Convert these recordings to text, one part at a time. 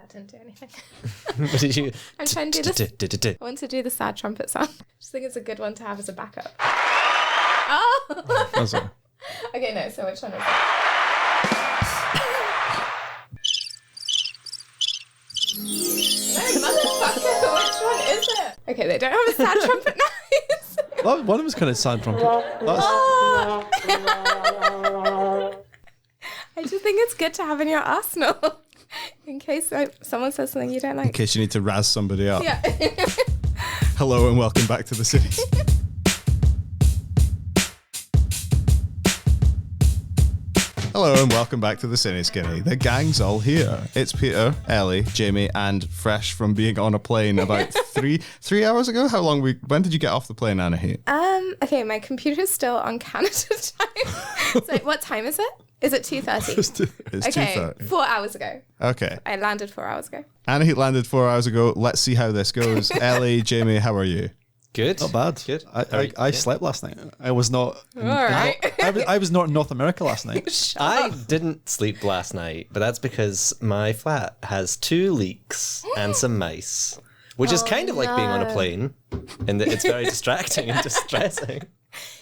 That didn't do anything. What did you? I'm trying to do this. I want to do the sad trumpet sound. I just think it's a good one to have as a backup. Oh! That's all. Okay, no, so which one is it? No, motherfucker, which one is it? Okay, they don't have a sad trumpet noise. One of them was kind of sad trumpet. Oh. I just think it's good to have in your arsenal. In case someone says something you don't like. In case you need to razz somebody up. Yeah. Hello and welcome back to the city. Hello and welcome back to the Cineskinny. The gang's all here. It's Peter, Ellie, Jamie, and fresh from being on a plane about three hours ago. When did you get off the plane, Anahit? Okay, my computer's still on Canada time. So what time is it? Is it 2:30? It's okay, 2:30. 4 hours ago. Okay. I landed 4 hours ago. Anahit landed 4 hours ago. Let's see how this goes. Ellie, Jamie, how are you? Good. Not bad. Good. I slept last night. I was not. All right. I was not in North America last night. I didn't sleep last night, but that's because my flat has 2 leaks and some mice, which is kind of like being on a plane, in that it's very distracting and distressing.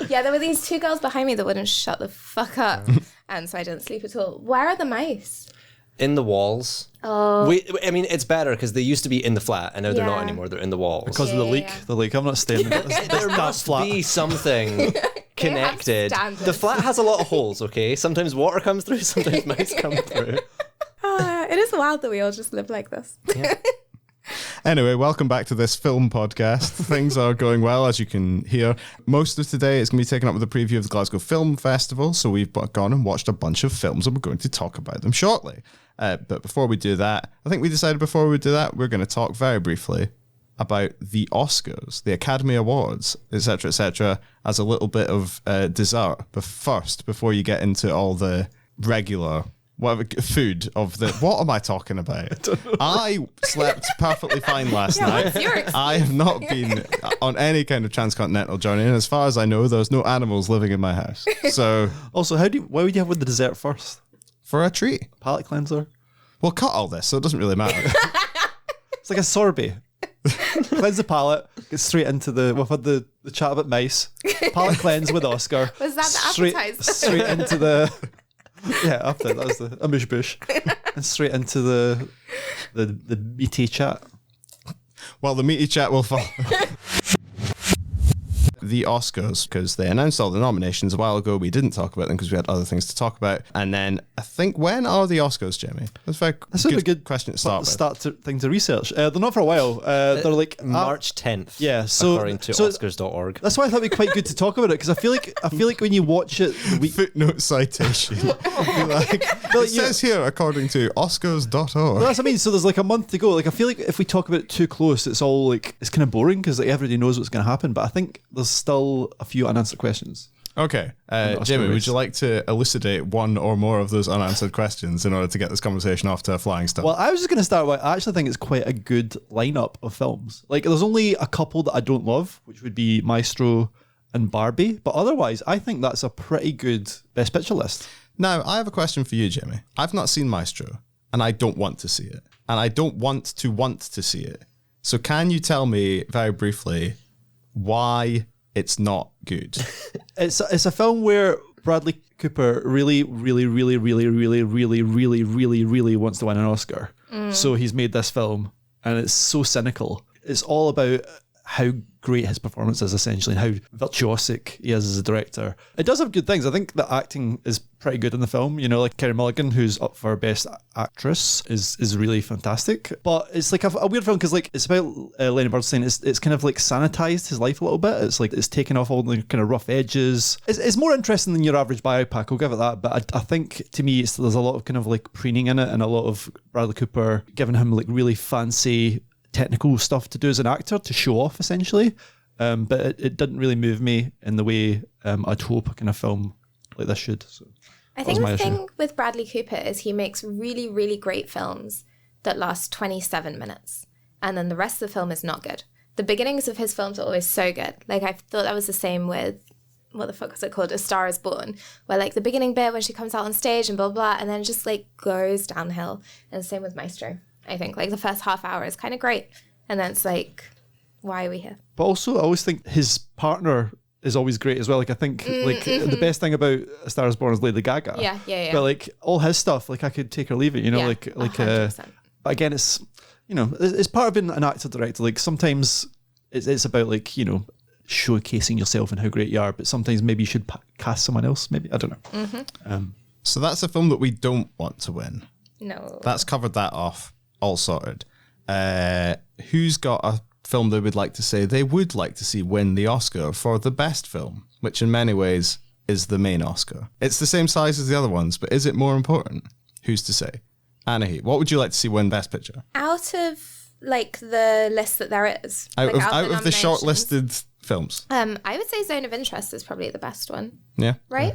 Yeah, there were these 2 girls behind me that wouldn't shut the fuck up, and so I didn't sleep at all. Where are the mice? In the walls. Oh. I mean, it's better because they used to be in the flat, and now they're not anymore. They're in the walls. Because of the leak. Yeah. The leak. I'm not staying there. There must be something connected. standards. The flat has a lot of holes, okay? Sometimes water comes through, sometimes mice come through. It is wild that we all just live like this. Yeah. Anyway, welcome back to this film podcast. Things are going well, as you can hear. Most of today is going to be taken up with a preview of the Glasgow Film Festival. So we've gone and watched a bunch of films and we're going to talk about them shortly. But before we do that, I think we decided before we do that, we're going to talk very briefly about the Oscars, the Academy Awards, etc., as a little bit of dessert. But first, before you get into all the regular food of the... What am I talking about? I slept perfectly fine last night. What's your excuse? I have not been on any kind of transcontinental journey, and as far as I know, there's no animals living in my house. So... Also, why would you have with the dessert first? For a treat. Palate cleanser? We'll cut all this, so it doesn't really matter. It's like a sorbet. Cleanse the palate, get straight into we've had the chat about mice, palate cleanse with Oscar. Was that the appetizer? Straight into the... Yeah, after that was the amuse bouche. And straight into the meaty chat. Well, the meaty chat will follow. The Oscars, because they announced all the nominations a while ago. We didn't talk about them because we had other things to talk about. And then I think, when are the Oscars, Jamie? That's a good question to start with. Thing to research. They're not for a while. They're like March 10th. Yeah, so according to Oscars.org. That's why I thought it'd be quite good to talk about it, because I feel like when you watch it, footnote citation. It says here according to Oscars.org. Well, that's what I mean. So there's like a month to go. Like, I feel like if we talk about it too close, it's all like, it's kind of boring because like everybody knows what's going to happen. But I think there's still a few unanswered questions. Okay, Jamie, would you like to elucidate one or more of those unanswered questions in order to get this conversation off to a flying start? Well, I was just going to start with, I actually think it's quite a good lineup of films. Like, there's only a couple that I don't love, which would be Maestro and Barbie. But otherwise, I think that's a pretty good Best Picture list. Now, I have a question for you, Jamie. I've not seen Maestro, and I don't want to see it. And I don't want to see it. So can you tell me very briefly why it's not good? It's a film where Bradley Cooper really, really, really, really, really, really, really, really, really wants to win an Oscar. So he's made this film, and it's so cynical. It's all about how great his performance is, essentially, and how virtuosic he is as a director. It does have good things. I think the acting is pretty good in the film. You know, like Carey Mulligan, who's up for Best Actress, is really fantastic. But it's like a weird film because, like, it's about Lenny Bernstein. It's kind of like sanitized his life a little bit. It's like it's taken off all the kind of rough edges. It's more interesting than your average biopic, I'll give it that. But I think, to me, there's a lot of kind of like preening in it, and a lot of Bradley Cooper giving him like really fancy technical stuff to do as an actor to show off, essentially. But it didn't really move me in the way I'd hope a kind of film like this should. So I think the thing with Bradley Cooper is he makes really, really great films that last 27 minutes. And then the rest of the film is not good. The beginnings of his films are always so good. Like, I thought that was the same with, what the fuck was it called? A Star is Born. Where, like, the beginning bit when she comes out on stage and blah, blah, and then it just, like, goes downhill. And the same with Maestro. I think. Like the first half hour is kind of great. And then it's like, why are we here? But also, I always think his partner is always great as well. Like I think the best thing about A Star Is Born is Lady Gaga. Yeah. But like all his stuff, like I could take or leave it, you know, Yeah, like 100%. again, it's, you know, it's part of being an actor director. Like sometimes it's about like, you know, showcasing yourself and how great you are, but sometimes maybe you should cast someone else. Maybe, I don't know. So that's a film that we don't want to win. No. That's covered that off, all sorted. Who's got a film they would like to say they would like to see win the Oscar for the best film, which in many ways is the main Oscar? It's the same size as the other ones, but is it more important? Who's to say? Anahit, what would you like to see win Best Picture? Out of like the list that there is. Out like, of the shortlisted films. I would say Zone of Interest is probably the best one. Yeah. Right?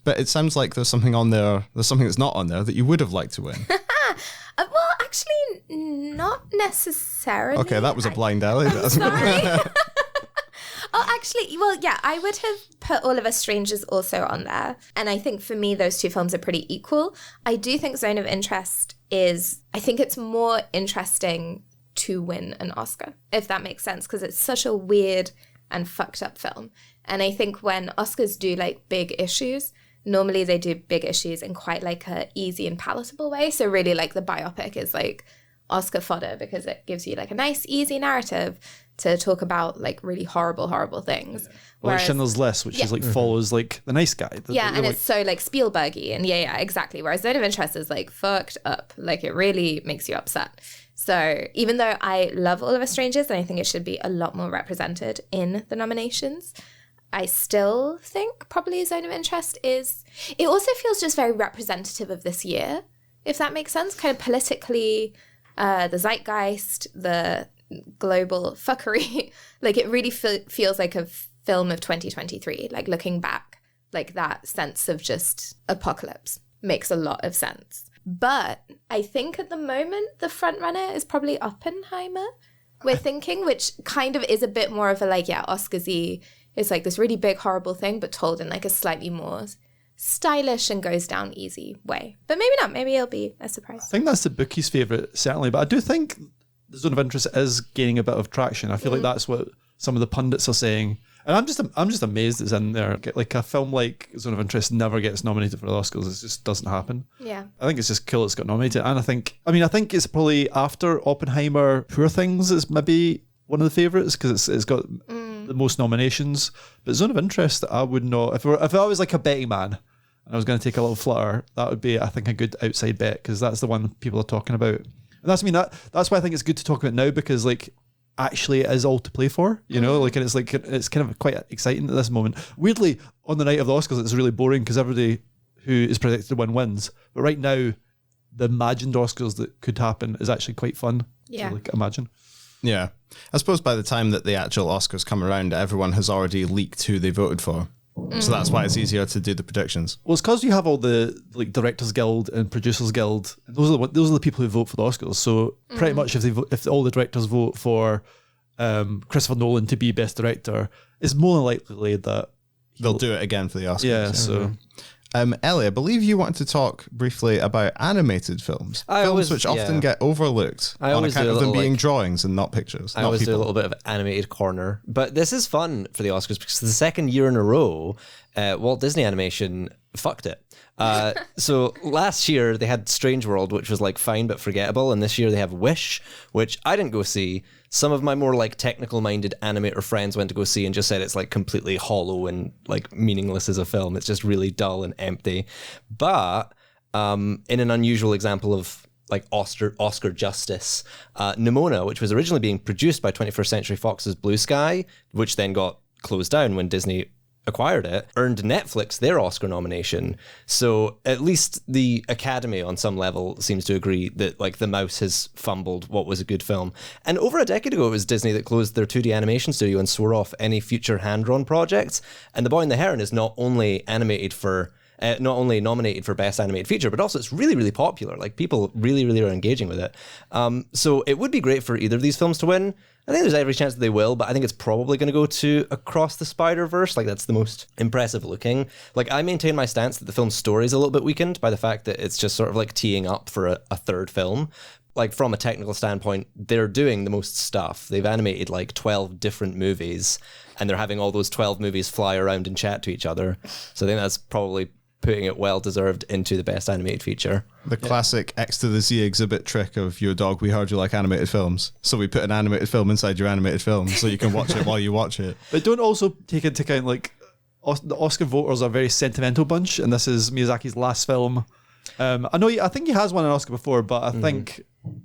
But it sounds like there's something on there, there's something that's not on there that you would have liked to win. Well, actually, not necessarily. Okay, that was a blind alley. Sorry. Oh, actually, well, yeah, I would have put All of Us Strangers also on there. And I think for me, those two films are pretty equal. I do think Zone of Interest I think it's more interesting to win an Oscar, if that makes sense, because it's such a weird and fucked up film. And I think when Oscars do like big issues, normally they do big issues in quite like a easy and palatable way. So really like the biopic is like Oscar fodder because it gives you like a nice, easy narrative to talk about like really horrible, horrible things. Well, like Schindler's List, which is like follows like the nice guy. And it's so like Spielbergy and yeah, exactly. Whereas Zone of Interest is like fucked up. Like it really makes you upset. So even though I love All of Us Strangers and I think it should be a lot more represented in the nominations, I still think probably Zone of Interest it also feels just very representative of this year, if that makes sense. Kind of politically, the zeitgeist, the global fuckery. Like it really feels like a film of 2023. Like looking back, like that sense of just apocalypse makes a lot of sense. But I think at the moment the front runner is probably Oppenheimer. We're thinking, which kind of is a bit more of a like, yeah, Oscars-y. It's like this really big, horrible thing, but told in like a slightly more stylish and goes down easy way. But maybe not. Maybe it'll be a surprise. I think that's the bookies' favourite, certainly. But I do think the Zone of Interest is gaining a bit of traction. I feel like that's what some of the pundits are saying. And I'm just amazed it's in there. Like a film like Zone of Interest never gets nominated for the Oscars. It just doesn't happen. Yeah. I think it's just cool it's got nominated. And I think it's probably after Oppenheimer, Poor Things is maybe one of the favourites because it's got the most nominations. But Zone of Interest, I would not. If I was like a betting man and I was going to take a little flutter, that would be, I think, a good outside bet because that's the one people are talking about. And that's why I think it's good to talk about now because like actually it is all to play for, you know, like, and it's kind of quite exciting at this moment. Weirdly, on the night of the Oscars, it's really boring because everybody who is predicted to win wins. But right now, the imagined Oscars that could happen is actually quite fun to like imagine. Yeah. I suppose by the time that the actual Oscars come around, everyone has already leaked who they voted for. So that's why it's easier to do the predictions. Well, it's because you have all the like Directors Guild and Producers Guild. And those are the people who vote for the Oscars. So pretty much if all the directors vote for Christopher Nolan to be Best Director, it's more than likely that they'll do it again for the Oscars. Yeah. So. Ellie, I believe you wanted to talk briefly about animated films. Films which often get overlooked on account of them being drawings and not pictures. I always do a little bit of animated corner. But this is fun for the Oscars because the second year in a row, Walt Disney Animation fucked it. So last year they had Strange World, which was like fine but forgettable. And this year they have Wish, which I didn't go see. Some of my more like technical minded animator friends went to go see and just said it's like completely hollow and like meaningless as a film. It's just really dull and empty. But in an unusual example of like Oscar justice, Nimona, which was originally being produced by 21st Century Fox's Blue Sky, which then got closed down when Disney acquired it, earned Netflix their Oscar nomination. So at least the Academy on some level seems to agree that like The Mouse has fumbled what was a good film. And over a decade ago, it was Disney that closed their 2D animation studio and swore off any future hand-drawn projects. And The Boy and the Heron is not only nominated for Best Animated Feature, but also it's really, really popular. Like people really, really are engaging with it. So it would be great for either of these films to win. I think there's every chance that they will, but I think it's probably going to go to Across the Spider-Verse. Like that's the most impressive looking. Like I maintain my stance that the film's story is a little bit weakened by the fact that it's just sort of like teeing up for a third film. like from a technical standpoint, they're doing the most stuff. They've animated like 12 different movies, and they're having all those 12 movies fly around and chat to each other. So I think that's probably putting it well deserved into the best animated feature. The classic X to the Z exhibit trick of your dog, we heard you like animated films. So we put an animated film inside your animated film so you can watch it while you watch it. But don't also take into account, like, the Oscar voters are a very sentimental bunch, and this is Miyazaki's last film. I think he has won an Oscar before, but I think,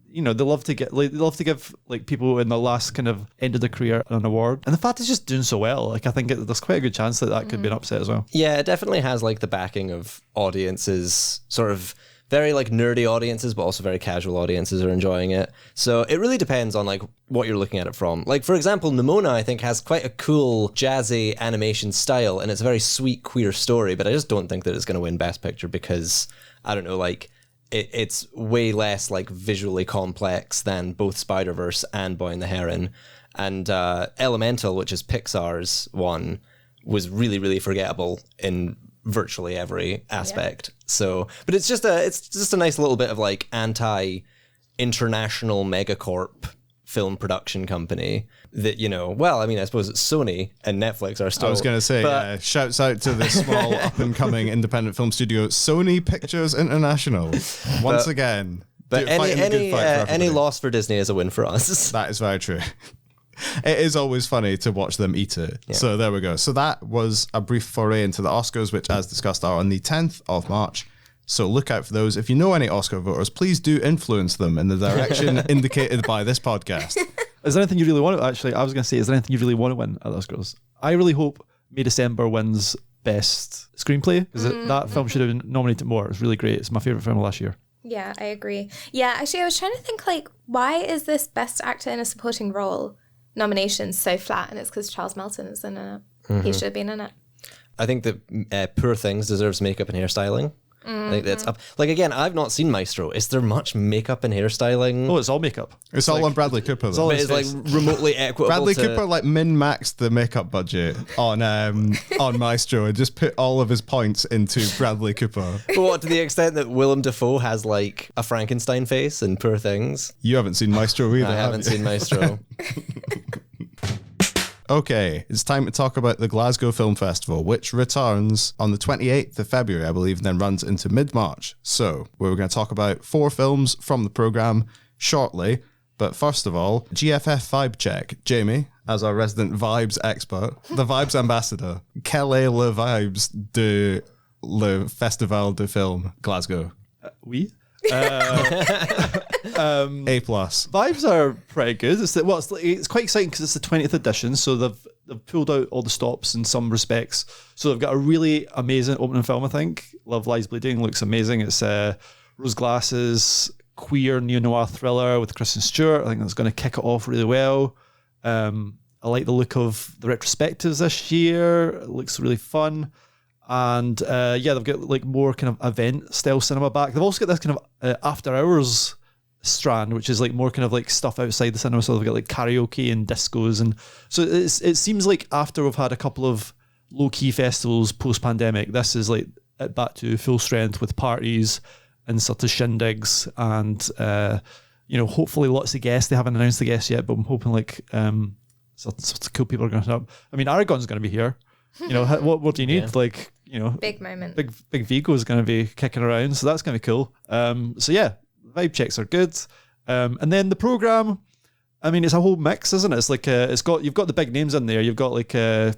you know, they love to give like people in the last kind of end of their career an award. And the fact it's just doing so well, like, I think there's quite a good chance that could be an upset as well. Yeah, it definitely has like the backing of audiences, sort of very like nerdy audiences, but also very casual audiences are enjoying it. So it really depends on like what you're looking at it from. Like, for example, Nimona, I think, has quite a cool jazzy animation style, and it's a very sweet queer story, but I just don't think that it's going to win Best Picture because, I don't know, like, it's way less like visually complex than both Spider-Verse and Boy and the Heron. And Elemental, which is Pixar's one, was really, really forgettable in virtually every aspect. So, but it's just a nice little bit of like anti-international megacorp film production company that, you know, well, I mean, I suppose it's Sony and Netflix are still... I was going to say, shouts out to the small up-and-coming independent film studio, Sony Pictures International, once again. But any loss for Disney is a win for us. That is very true. It is always funny to watch them eat it. Yeah. So there we go. So that was a brief foray into the Oscars, which, as discussed, are on the 10th of March. So look out for those. If you know any Oscar voters, please do influence them in the direction indicated by this podcast. Is there anything you really want to... Actually, I was going to say, is there anything you really want to win at the Oscars? I really hope May December wins Best Screenplay, because that film should have been nominated more. It's really great. It's my favourite film of last year. Yeah, I agree. Yeah, actually, I was trying to think, like, why is this Best Actor in a Supporting Role nomination so flat? And it's because Charles Melton is in it. He should have been in it. I think that Poor Things deserves makeup and hairstyling. I think that's up. Like, again, I've not seen Maestro. Is there much makeup and hairstyling? Oh, it's all makeup. It's all on Bradley Cooper, though. It's like remotely equitable. Bradley Cooper like min-maxed the makeup budget on Maestro and just put all of his points into Bradley Cooper. But what, to the extent that Willem Dafoe has like a Frankenstein face in Poor Things? You haven't seen Maestro either. I haven't seen Maestro. Okay, it's time to talk about the Glasgow Film Festival, which returns on the 28th of February, I believe, and then runs into mid-March. So we're going to talk about 4 films from the programme shortly. But first of all, GFF vibe check. Jamie, as our resident vibes expert, the vibes ambassador, quelle est le vibes de le Festival de Film Glasgow? Oui. A+. Vibes are pretty good. It's quite exciting because it's the 20th edition, so they've pulled out all the stops in some respects. So they've got a really amazing opening film, I think. Love Lies Bleeding looks amazing. It's Rose Glass's queer neo-noir thriller with Kristen Stewart. I think that's going to kick it off really well. I like the look of the retrospectives this year. It looks really fun. And they've got like more kind of event style cinema back. They've also got this kind of after hours strand, which is like more kind of like stuff outside the cinema. So they've got like karaoke and discos, and so it seems like after we've had a couple of low key festivals post pandemic, this is like back to full strength with parties and sort of shindigs and hopefully lots of guests. They haven't announced the guests yet, but I'm hoping like sort of cool people are going to turn up. I mean, Aragon's going to be here. You know, what do you need? Yeah. Like, you know, big moment. Big Vigo is going to be kicking around, so that's going to be cool. So yeah, vibe checks are good. And then the program, I mean, it's a whole mix, isn't it? It's like you've got the big names in there. You've got like the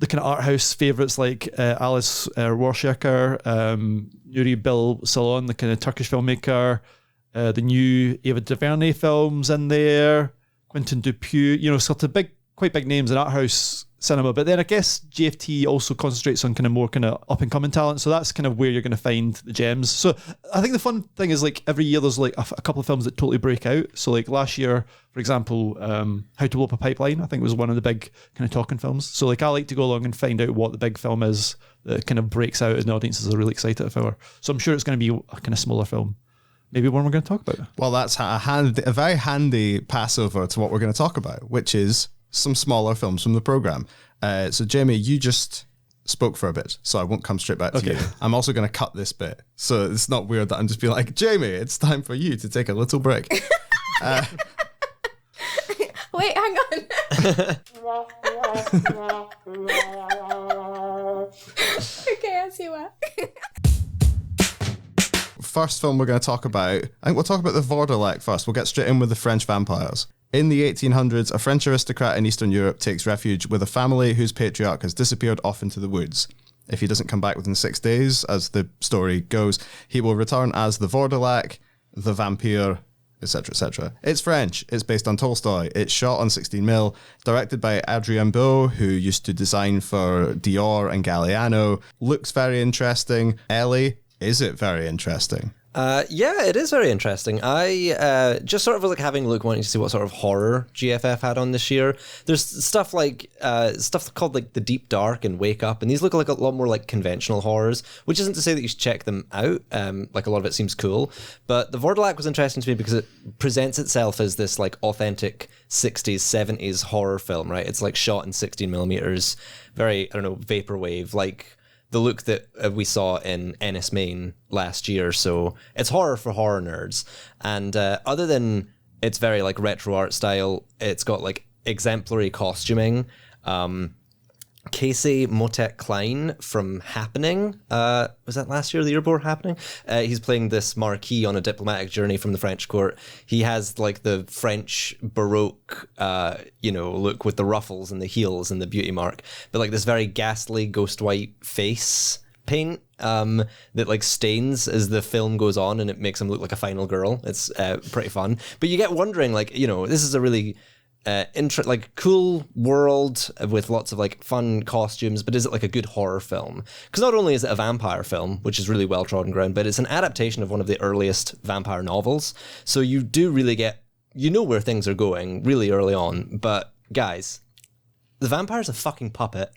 kind of art house favorites like Alice Warshaker, Nuri Bil Salon, the kind of Turkish filmmaker, the new Ava DuVernay films in there, Quentin Dupieux, sort of quite big names in art house cinema. But then I guess GFT also concentrates on kind of more kind of up and coming talent. So that's kind of where you're going to find the gems. So I think the fun thing is like every year there's like a couple of films that totally break out. So like last year, for example, How to Blow Up a Pipeline, I think was one of the big kind of talking films. So like I like to go along and find out what the big film is that kind of breaks out and the audiences are really excited for. So I'm sure it's going to be a kind of smaller film. Maybe one we're going to talk about. Well, that's a very handy passover to what we're going to talk about, which is some smaller films from the program. So Jamie, you just spoke for a bit, so I won't come straight back to you. I'm also going to cut this bit, so it's not weird that I'm just being like, Jamie, it's time for you to take a little break. Wait, hang on. Okay, as you were. First film we're going to talk about, I think we'll talk about the Vourdalak first. We'll get straight in with the French vampires. In the 1800s, a French aristocrat in Eastern Europe takes refuge with a family whose patriarch has disappeared off into the woods. If he doesn't come back within 6 days, as the story goes, he will return as the Vourdalak, the vampire, etc., etc. It's French. It's based on Tolstoy. It's shot on 16mm, directed by Adrien Beau, who used to design for Dior and Galliano. Looks very interesting. Ellie, is it very interesting? Yeah, it is very interesting. I just sort of was like having a look, wanting to see what sort of horror GFF had on this year. There's stuff like stuff called like The Deep Dark and Wake Up, and these look like a lot more like conventional horrors, which isn't to say that you should check them out. Like a lot of it seems cool, but the Vourdalak was interesting to me because it presents itself as this like authentic 60s, 70s horror film, right? It's like shot in 16mm, very, I don't know, vaporwave, like the look that we saw in Ennis, Maine last year. So it's horror for horror nerds. And other than it's very like retro art style, it's got like exemplary costuming. Casey Motet Klein from Happening, was that last year or the year before Happening? He's playing this Marquis on a diplomatic journey from the French court. He has like the French Baroque, look with the ruffles and the heels and the beauty mark, but like this very ghastly ghost white face paint that like stains as the film goes on, and it makes him look like a final girl. It's pretty fun. But you get wondering, like, this is a really cool world with lots of like fun costumes, but is it like a good horror film? Because not only is it a vampire film, which is really well trodden ground, but it's an adaptation of one of the earliest vampire novels, so you do really get, where things are going really early on. But guys, the vampire's a fucking puppet.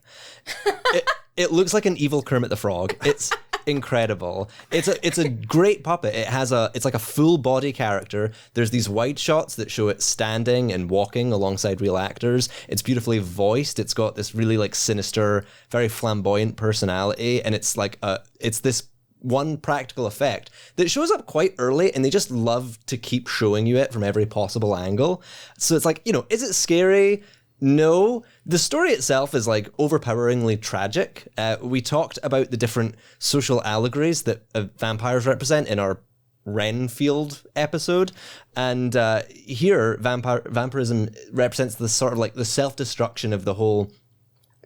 It looks like an evil Kermit the Frog. It's incredible. It's a great puppet. It's like a full body character. There's these wide shots that show it standing and walking alongside real actors. It's beautifully voiced. It's got this really like sinister, very flamboyant personality, and it's like it's this one practical effect that shows up quite early, and they just love to keep showing you it from every possible angle. So it's like, is it scary? No, the story itself is like overpoweringly tragic. We talked about the different social allegories that vampires represent in our Renfield episode, and here vampirism represents the sort of like the self-destruction of the whole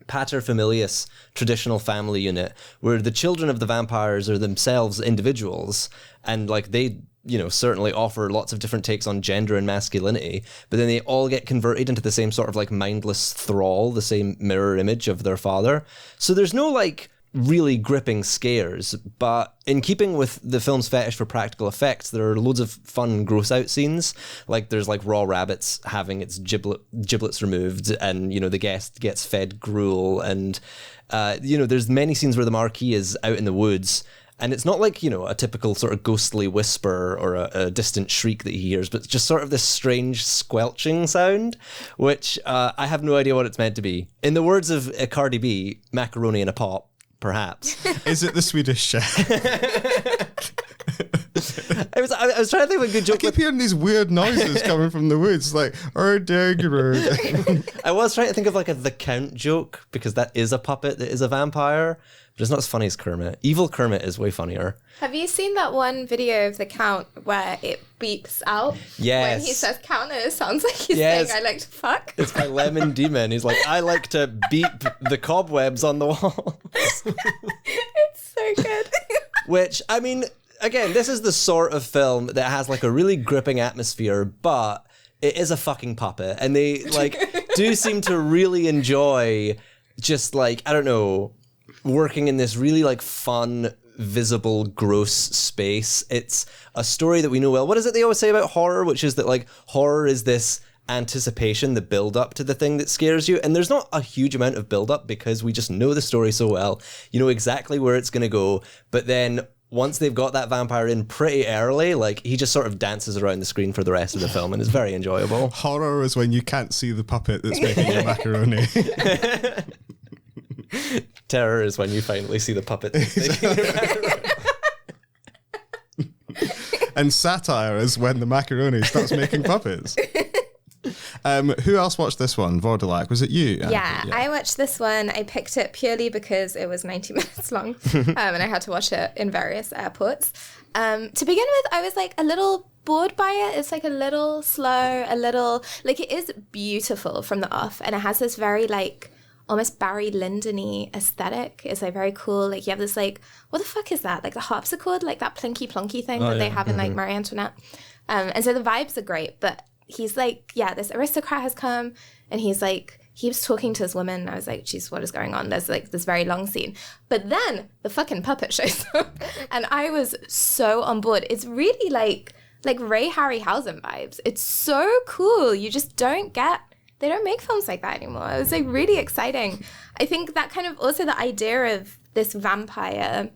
paterfamilias traditional family unit, where the children of the vampires are themselves individuals, and like they certainly offer lots of different takes on gender and masculinity, but then they all get converted into the same sort of like mindless thrall, the same mirror image of their father. So there's no like really gripping scares, but in keeping with the film's fetish for practical effects, there are loads of fun gross out scenes. Like there's like raw rabbits having its giblets removed, and the guest gets fed gruel, and there's many scenes where the Marquis is out in the woods. And it's not like, a typical sort of ghostly whisper or a distant shriek that he hears, but it's just sort of this strange squelching sound, which I have no idea what it's meant to be. In the words of Cardi B, macaroni in a pot, perhaps. Is it the Swedish chef? I was trying to think of a good joke. I keep hearing these weird noises coming from the woods, like, I was trying to think of like the Count joke, because that is a puppet that is a vampire, but it's not as funny as Kermit. Evil Kermit is way funnier. Have you seen that one video of the Count where it beeps out? Yes. When he says Count, and it sounds like he's saying, I like to fuck. It's by Lemon Demon. He's like, I like to beep the cobwebs on the wall. It's so good. Which, I mean, again, this is the sort of film that has like a really gripping atmosphere, but it is a fucking puppet. And they like do seem to really enjoy just like, I don't know, working in this really like fun, visible, gross space. It's a story that we know well. What is it they always say about horror? Which is that like horror is this anticipation, the build up to the thing that scares you. And there's not a huge amount of build up because we just know the story so well. You know exactly where it's going to go. But then once they've got that vampire in pretty early, like he just sort of dances around the screen for the rest of the film and is very enjoyable. Horror is when you can't see the puppet that's making your macaroni. Terror is when you finally see the puppet making your macaroni. And satire is when the macaroni starts making puppets. Who else watched this one? Vourdalak, was it you? Yeah, I watched this one. I picked it purely because it was 90 minutes long, and I had to watch it in various airports. To begin with, I was like a little bored by it. It's like a little slow, a little, like, it is beautiful from the off, and it has this very like almost Barry Lyndon-y aesthetic. It's like very cool. Like you have this like, what the fuck is that? Like the harpsichord, like that plinky plonky thing that they have in like Marie Antoinette. And so the vibes are great, but he's like, yeah, this aristocrat has come, and he's like, he was talking to this woman. I was like, geez, what is going on? There's like this very long scene. But then the fucking puppet shows up, and I was so on board. It's really like Ray Harryhausen vibes. It's so cool. You just they don't make films like that anymore. It was like really exciting. I think that kind of also the idea of this vampire,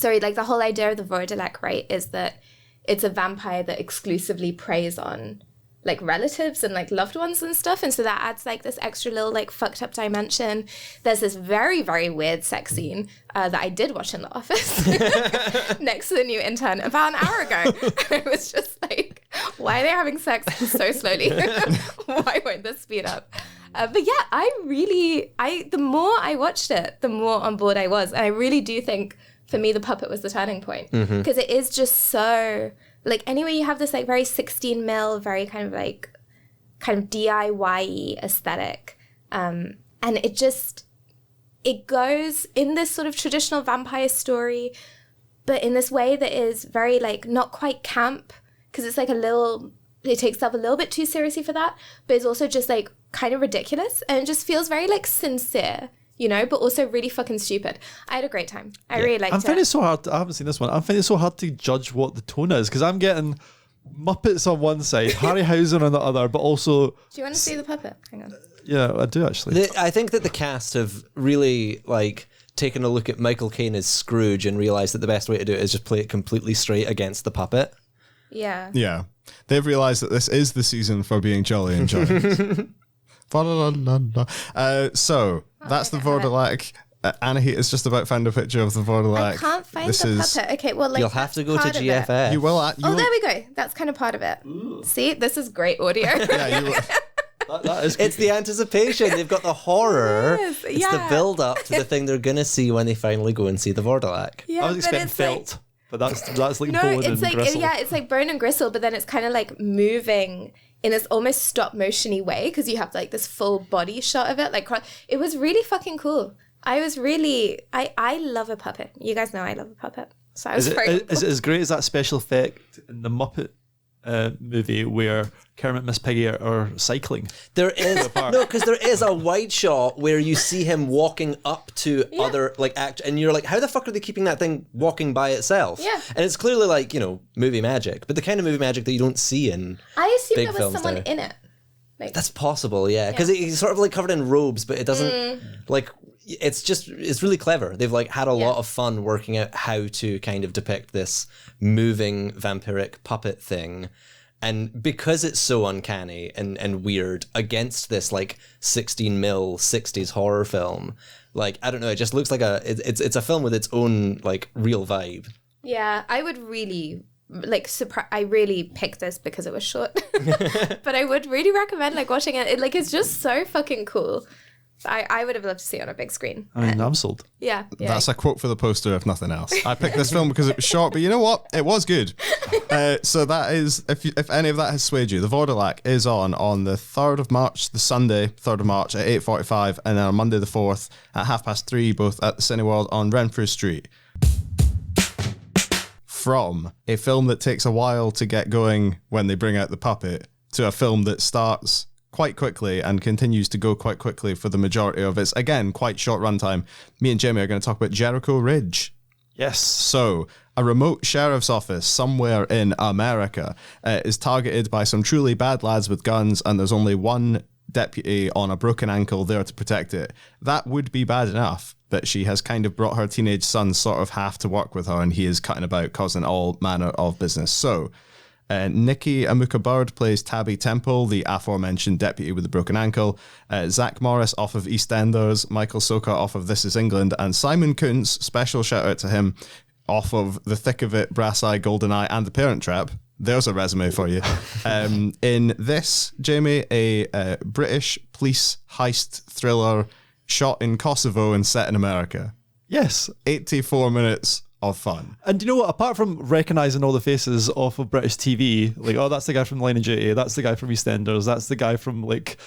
like the whole idea of the Vourdalak, right, is that it's a vampire that exclusively preys on like relatives and like loved ones and stuff, and so that adds like this extra little like fucked up dimension. There's this very, very weird sex scene that I did watch in the office next to the new intern about an hour ago. I was just like, why are they having sex so slowly? Why won't this speed up? But yeah, the more I watched it, the more on board I was, and I really do think for me the puppet was the turning point, because it is just so. Like, anyway, you have this, like, very 16 mil, very kind of DIY-y aesthetic. And it goes in this sort of traditional vampire story, but in this way that is very, like, not quite camp, because it's, like, it takes itself a little bit too seriously for that, but it's also just, like, kind of ridiculous, and it just feels very, like, sincere. You know, but also really fucking stupid. I had a great time. I really liked it. I'm finding it so hard. I haven't seen this one. I'm finding it so hard to judge what the tone is, because I'm getting Muppets on one side, Harryhausen on the other, but also. Do you want to see the puppet? Hang on. Yeah, I do actually. I think that the cast have really like taken a look at Michael Caine as Scrooge and realised that the best way to do it is just play it completely straight against the puppet. Yeah. Yeah. They've realised that this is the season for being jolly and jolly. So that's the Vourdalak. Anahit has just about found a picture of the Vourdalak. I can't find the puppet. Okay, well, like, you'll have to go to GFF. You will. There we go. That's kind of part of it. Ooh. See, this is great audio. Yeah, you will. That is it's the anticipation. They've got the horror. Yes, it's the build up to the thing they're gonna see when they finally go and see the Vourdalak. Yeah, I was expecting felt, but that's like no, bone it's and like gristle. it's like bone and gristle, but then it's kind of like moving in this almost stop motion-y way, because you have like this full body shot of it. Like, it was really fucking cool. I love a puppet. You guys know I love a puppet. So I was is it as great as that special effect in the Muppet movie where Kermit and Miss Piggy are cycling? There is because there is a wide shot where you see him walking up to other like and you're like, how the fuck are they keeping that thing walking by itself? Yeah, and it's clearly like, you know, movie magic, but the kind of movie magic that you don't see in. I assume big there was films someone now. in it. Like, that's possible, yeah, because he's sort of like covered in robes, but it doesn't like. It's really clever. They've like had a lot of fun working out how to kind of depict this moving vampiric puppet thing. And because it's so uncanny and weird against this like 16 mil 60s horror film, like, I don't know, it just looks like it's a film with its own like real vibe. Yeah, I would really I really picked this because it was short, but I would really recommend like watching it. It's just so fucking cool. I would have loved to see it on a big screen. I mean, I'm sold. Yeah. That's a quote for the poster, if nothing else. I picked this film because it was short, but you know what? It was good. So that is, if any of that has swayed you, the Vourdalak is on the 3rd of March, the Sunday, 3rd of March at 8:45, and then on Monday the 4th at 3:30, both at the Cineworld on Renfrew Street. From a film that takes a while to get going when they bring out the puppet to a film that starts quite quickly and continues to go quite quickly for the majority of its, again, quite short runtime. Me and Jimmy are going to talk about Jericho Ridge. Yes. So, a remote sheriff's office somewhere in America is targeted by some truly bad lads with guns, and there's only one deputy on a broken ankle there to protect it. That would be bad enough, but she has kind of brought her teenage son sort of half to work with her, and he is cutting about causing all manner of business. So, Nikki Amuka Bird plays Tabby Temple, the aforementioned deputy with the broken ankle. Zach Morris off of EastEnders, Michael Soka off of This Is England, and Simon Kuntz, special shout out to him, off of The Thick of It, Brass Eye, Golden Eye, and The Parent Trap. There's a resume for you. In this, Jamie, a British police heist thriller shot in Kosovo and set in America. Yes. 84 minutes of fun. And you know what? Apart from recognising all the faces off of British TV, like, oh, that's the guy from Line of Duty, that's the guy from EastEnders, that's the guy from like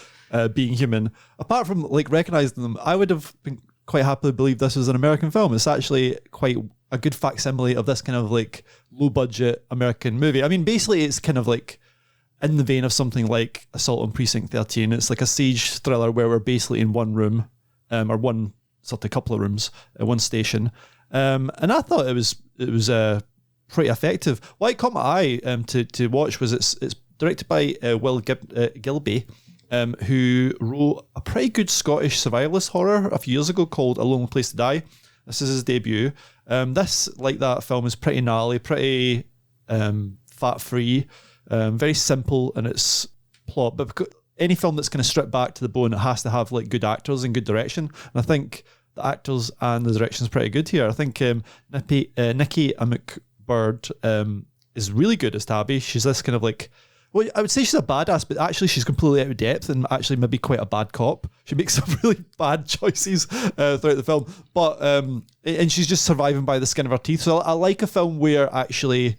Being Human. Apart from like recognising them, I would have been quite happily believed this was an American film. It's actually quite a good facsimile of this kind of like low budget American movie. I mean, basically, it's kind of like in the vein of something like Assault on Precinct 13. It's like a siege thriller where we're basically in one room, or one sort of couple of rooms at one station. And I thought it was pretty effective. What caught my eye to watch was it's directed by Will Gilby, who wrote a pretty good Scottish survivalist horror a few years ago called A Lonely Place to Die. This is his debut. This, like that film, is pretty gnarly, pretty fat-free, very simple in its plot. But any film that's going to strip back to the bone, it has to have like good actors and good direction. And I think the actors and the direction is pretty good here. I think Nikki Amuk Bird is really good as Tabby. She's this kind of like, well, I would say she's a badass, but actually she's completely out of depth and actually maybe quite a bad cop. She makes some really bad choices throughout the film, but and she's just surviving by the skin of her teeth. So I like a film where actually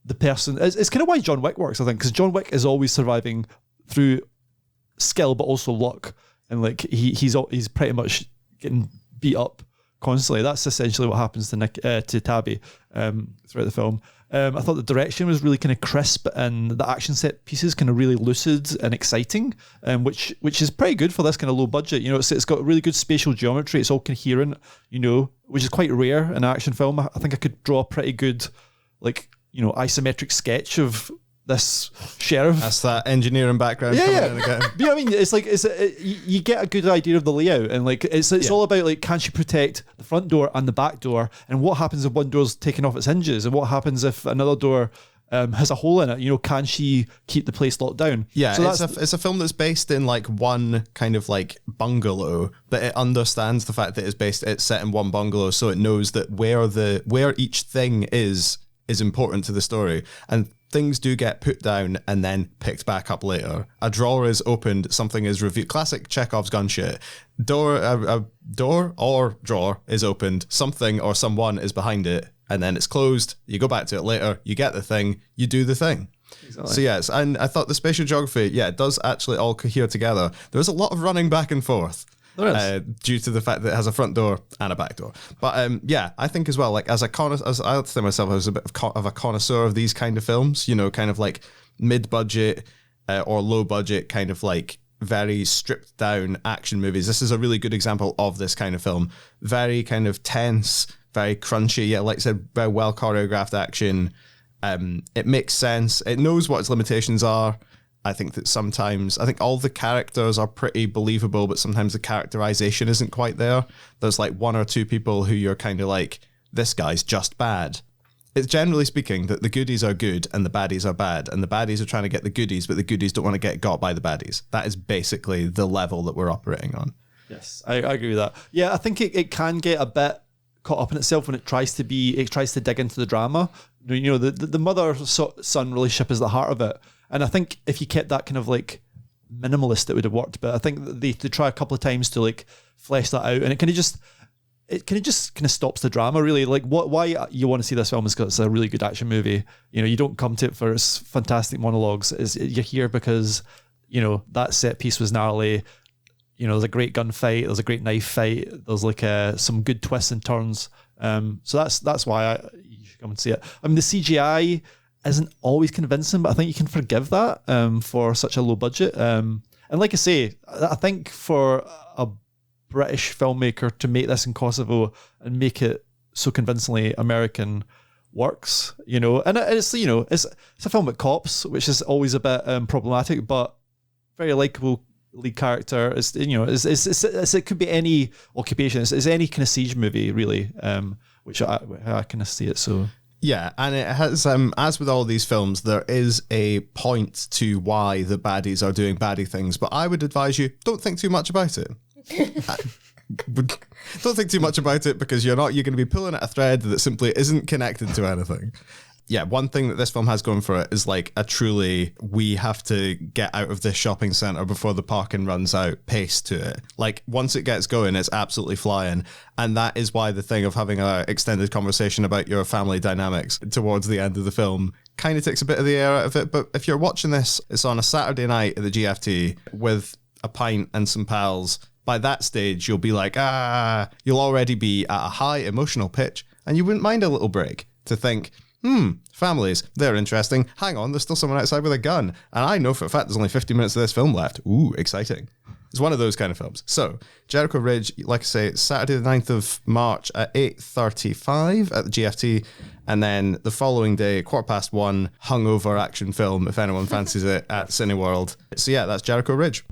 the person, it's kind of why John Wick works, I think, because John Wick is always surviving through skill, but also luck, and like he's pretty much getting beat up constantly. That's essentially what happens to Tabby throughout the film. I thought the direction was really kind of crisp and the action set pieces kind of really lucid and exciting, which is pretty good for this kind of low budget. You know, it's got really good spatial geometry. It's all coherent, you know, which is quite rare in an action film. I think I could draw a pretty good, like, you know, isometric sketch of this sheriff. That's that engineering background. Yeah. Again. You know what I mean? It's like you get a good idea of the layout, and like it's all about like, can she protect the front door and the back door, and what happens if one door's taken off its hinges, and what happens if another door has a hole in it? You know, can she keep the place locked down? Yeah, so it's a film that's based in like one kind of like bungalow, but it understands the fact that it's set in one bungalow, so it knows that where each thing is important to the story, and things do get put down and then picked back up later. A drawer is opened, something is revealed. Classic Chekhov's gun shit. A door or drawer is opened, something or someone is behind it, and then it's closed. You go back to it later, you get the thing, you do the thing. Exactly. So yes, and I thought the spatial geography, it does actually all cohere together. There's a lot of running back and forth. Due to the fact that it has a front door and a back door. But I think as well, like as I would say myself, I was a bit of a connoisseur of these kind of films, you know, kind of like mid-budget or low-budget, kind of like very stripped down action movies. This is a really good example of this kind of film. Very kind of tense, very crunchy, like I said, very well choreographed action. It makes sense. It knows what its limitations are. I think that sometimes, I think all the characters are pretty believable, but sometimes the characterization isn't quite there. There's like one or two people who you're kind of like, this guy's just bad. It's generally speaking that the goodies are good and the baddies are bad, and the baddies are trying to get the goodies, but the goodies don't want to get got by the baddies. That is basically the level that we're operating on. Yes, I agree with that. Yeah, I think it can get a bit caught up in itself when it tries to dig into the drama. You know, the mother-son relationship is the heart of it. And I think if you kept that kind of like minimalist, it would have worked. But I think they try a couple of times to like flesh that out, and it kind of just stops the drama really. Like why you want to see this film is because it's a really good action movie. You know, you don't come to it for its fantastic monologues. You're here because, you know, that set piece was gnarly. You know, there's a great gunfight, there's a great knife fight, there's like some good twists and turns. So that's why you should come and see it. I mean, the CGI isn't always convincing, but I think you can forgive that for such a low budget. And like I say, I think for a British filmmaker to make this in Kosovo and make it so convincingly American works, you know. And it's, you know, it's a film about cops, which is always a bit problematic, but very likable lead character. It's, you know, it could be any occupation. It's any kind of siege movie, really, which I kind of see it. So Yeah, and it has, as with all these films, there is a point to why the baddies are doing baddie things, but I would advise you, don't think too much about it. Don't think too much about it, because you're going to be pulling at a thread that simply isn't connected to anything. Yeah, one thing that this film has going for it is like a truly, we have to get out of this shopping centre before the parking runs out pace to it. Like, once it gets going, it's absolutely flying. And that is why the thing of having an extended conversation about your family dynamics towards the end of the film kind of takes a bit of the air out of it. But if you're watching this, it's on a Saturday night at the GFT with a pint and some pals. By that stage, you'll be like, you'll already be at a high emotional pitch, and you wouldn't mind a little break to think, families, they're interesting. Hang on, there's still someone outside with a gun. And I know for a fact there's only 50 minutes of this film left. Ooh, exciting. It's one of those kind of films. So, Jericho Ridge, like I say, it's Saturday the 9th of March at 8:35 at the GFT. And then the following day, 1:15, hungover action film, if anyone fancies it, at Cineworld. So yeah, that's Jericho Ridge.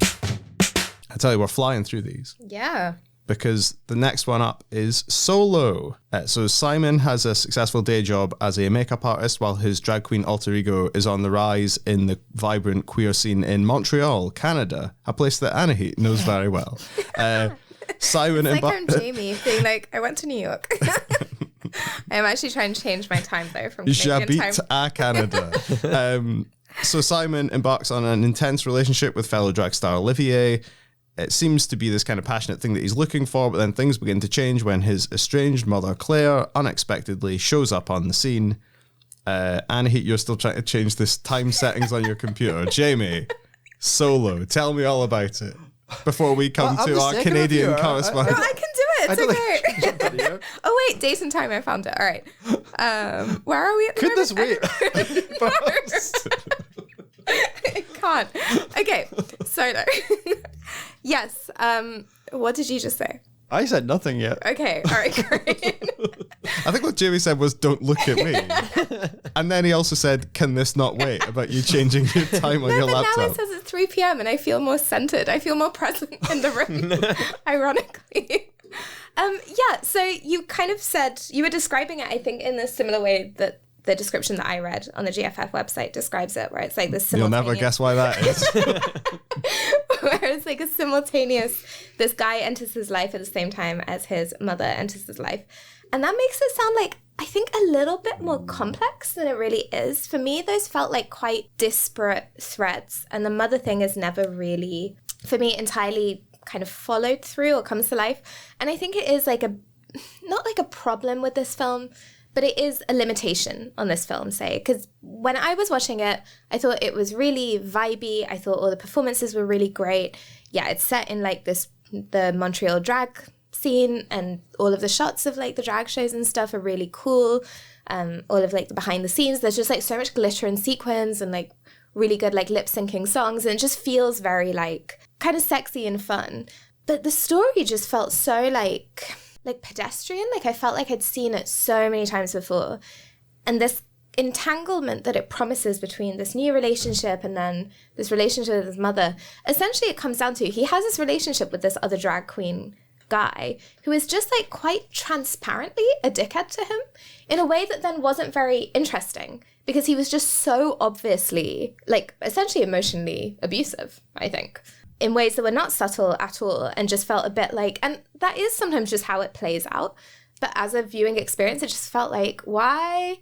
I tell you, we're flying through these. Yeah. Because the next one up is Solo. So Simon has a successful day job as a makeup artist while his drag queen alter ego is on the rise in the vibrant queer scene in Montreal, Canada, a place that Anahit knows very well. Simon it's like I'm Jamie being like, I went to New York. I'm actually trying to change my time though from Canadian time. J'habite à Canada. So Simon embarks on an intense relationship with fellow drag star Olivier. It seems to be this kind of passionate thing that he's looking for, but then things begin to change when his estranged mother, Claire, unexpectedly shows up on the scene. Anahit, you're still trying to change this time settings on your computer. Jamie, Solo, tell me all about it before we come to our Canadian correspondent. No, I can do it. It's okay. Oh, wait, date and time. I found it. All right. Where are we at the moment? Goodness, wait. I can't. Okay, Solo. Yes. What did you just say? I said nothing yet. Okay. All right. Great. I think what Jamie said was, "Don't look at me," and then he also said, "Can this not wait?" About you changing your time on your laptop. Now it says it's 3 p.m. and I feel more centered. I feel more present in the room. Ironically. Yeah. So you kind of said you were describing it, I think, in a similar way that the description that I read on the GFF website describes it, where it's like this simultaneous... You'll never guess why that is. Where it's like a simultaneous... This guy enters his life at the same time as his mother enters his life. And that makes it sound like, I think, a little bit more complex than it really is. For me, those felt like quite disparate threads. And the mother thing is never really, for me, entirely kind of followed through or comes to life. And I think it is like not like a problem with this film, but it is a limitation on this film, say, because when I was watching it, I thought it was really vibey. I thought all the performances were really great. Yeah, it's set in like the Montreal drag scene, and all of the shots of like the drag shows and stuff are really cool. All of like the behind the scenes, there's just like so much glitter and sequins and like really good like lip syncing songs, and it just feels very like kind of sexy and fun. But the story just felt so like pedestrian. Like I felt like I'd seen it so many times before. And this entanglement that it promises between this new relationship and then this relationship with his mother, essentially it comes down to, he has this relationship with this other drag queen guy who is just like quite transparently a dickhead to him in a way that then wasn't very interesting, because he was just so obviously like essentially emotionally abusive, I think, in ways that were not subtle at all, and just felt a bit like, and that is sometimes just how it plays out, but as a viewing experience, it just felt like, why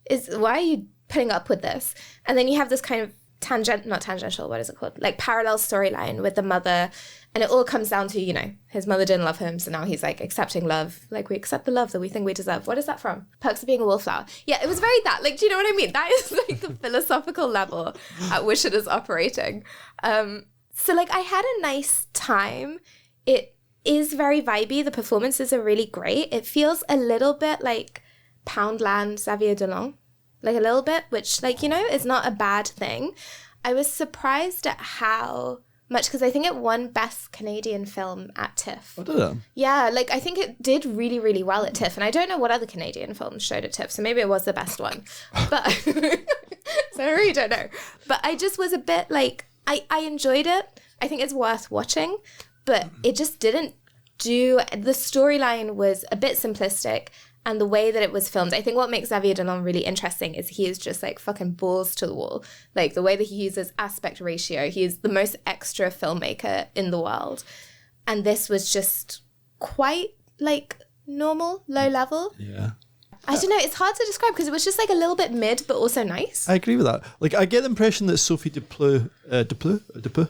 are you putting up with this? And then you have this kind of parallel storyline with the mother, and it all comes down to, you know, his mother didn't love him, so now he's like accepting love, like we accept the love that we think we deserve. What is that from? Perks of Being a Wallflower. Yeah, it was very that, like, do you know what I mean? That is like the philosophical level at which it is operating. So, like, I had a nice time. It is very vibey. The performances are really great. It feels a little bit like Poundland Xavier Dolan, like a little bit, which, like, you know, is not a bad thing. I was surprised at how much, because I think it won Best Canadian Film at TIFF. Oh, did it? Yeah, like, I think it did really, really well at TIFF. And I don't know what other Canadian films showed at TIFF, so maybe it was the best one. But, so I really don't know. But I just was a bit like, I enjoyed it. I think it's worth watching, but it just didn't do, the storyline was a bit simplistic, And the way that it was filmed, I think what makes Xavier Dolan really interesting is he is just like fucking balls to the wall. Like the way that he uses aspect ratio, he is the most extra filmmaker in the world. And this was just quite like normal, low level. Yeah. I don't know, it's hard to describe because it was just like a little bit mid, but also nice. I agree with that. Like, I get the impression that Sophie Dupuis, the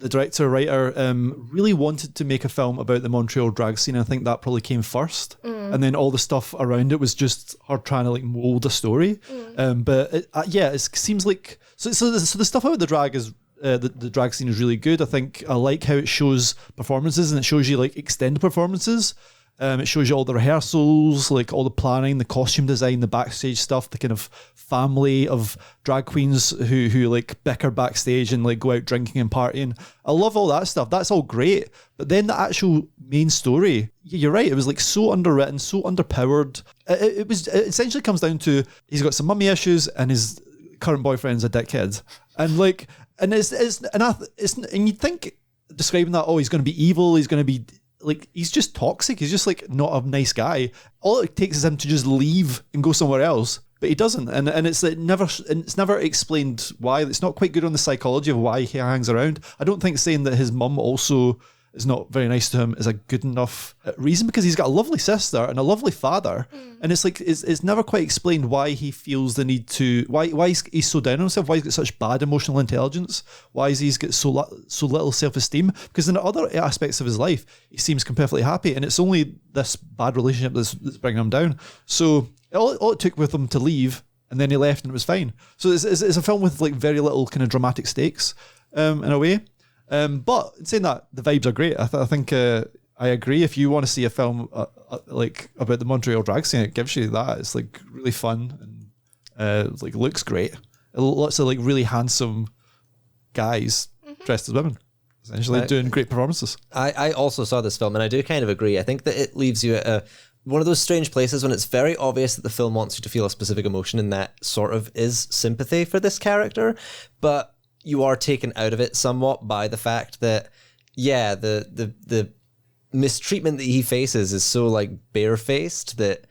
director, writer, really wanted to make a film about the Montreal drag scene. I think that probably came first. And then all the stuff around it was just her trying to like mold a story. But it seems like, so the stuff about the drag is, the drag scene is really good. I think I like how it shows performances and it shows you like extended performances. It shows you all the rehearsals, like all the planning, the costume design, the backstage stuff, the kind of family of drag queens who like bicker backstage and like go out drinking and partying. I love all that stuff. That's all great. But then the actual main story, you're right, it was like so underwritten, so underpowered. It essentially comes down to he's got some mummy issues and his current boyfriend's a dickhead. And like, and you'd think describing that, oh, he's going to be evil, he's going to be like, he's just toxic. He's just like not a nice guy. All it takes is him to just leave and go somewhere else, but he doesn't. And it's never explained why. It's not quite good on the psychology of why he hangs around. I don't think saying that his mum also is not very nice to him is a good enough reason, because he's got a lovely sister and a lovely father. And it's like, it's never quite explained why he feels the need to, why he's so down on himself, why he's got such bad emotional intelligence, why he's got so little self-esteem, because in other aspects of his life, he seems perfectly happy, and it's only this bad relationship that's bringing him down. So all it took with him to leave, and then he left and it was fine. So it's a film with like very little kind of dramatic stakes in a way. But saying that, the vibes are great. I think I agree. If you want to see a film like about the Montreal drag scene, it gives you that. It's like really fun and like looks great. Lots of like really handsome guys dressed as women, essentially doing great performances. I also saw this film and I do kind of agree. I think that it leaves you at one of those strange places when it's very obvious that the film wants you to feel a specific emotion, and that sort of is sympathy for this character, but you are taken out of it somewhat by the fact that, yeah, the mistreatment that he faces is so like barefaced that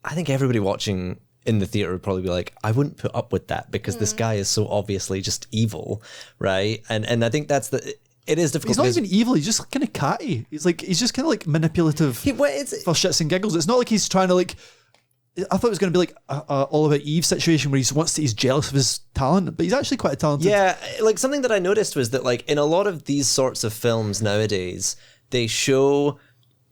I think everybody watching in the theater would probably be like, I wouldn't put up with that because this guy is so obviously just evil, right? And I think that's it is difficult. He's not even evil. He's just kind of catty. He's just kind of like manipulative for shits and giggles. It's not like he's trying to like. I thought it was going to be like a All About Eve situation where he's jealous of his talent, but he's actually quite a talented. Yeah, like something that I noticed was that like in a lot of these sorts of films nowadays, they show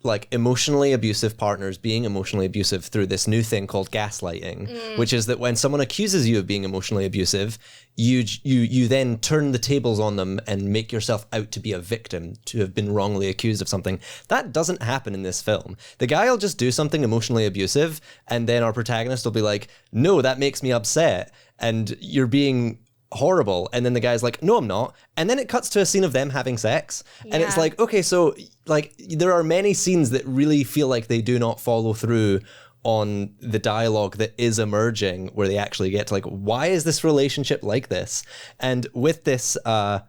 like emotionally abusive partners being emotionally abusive through this new thing called gaslighting, which is that when someone accuses you of being emotionally abusive, you then turn the tables on them and make yourself out to be a victim, to have been wrongly accused of something. That doesn't happen in this film. The guy will just do something emotionally abusive, and then our protagonist will be like, no, that makes me upset, and you're being horrible. And then the guy's like, no, I'm not. And then it cuts to a scene of them having sex. And it's like, okay, so like there are many scenes that really feel like they do not follow through on the dialogue that is emerging, where they actually get to like, why is this relationship like this? And with this, I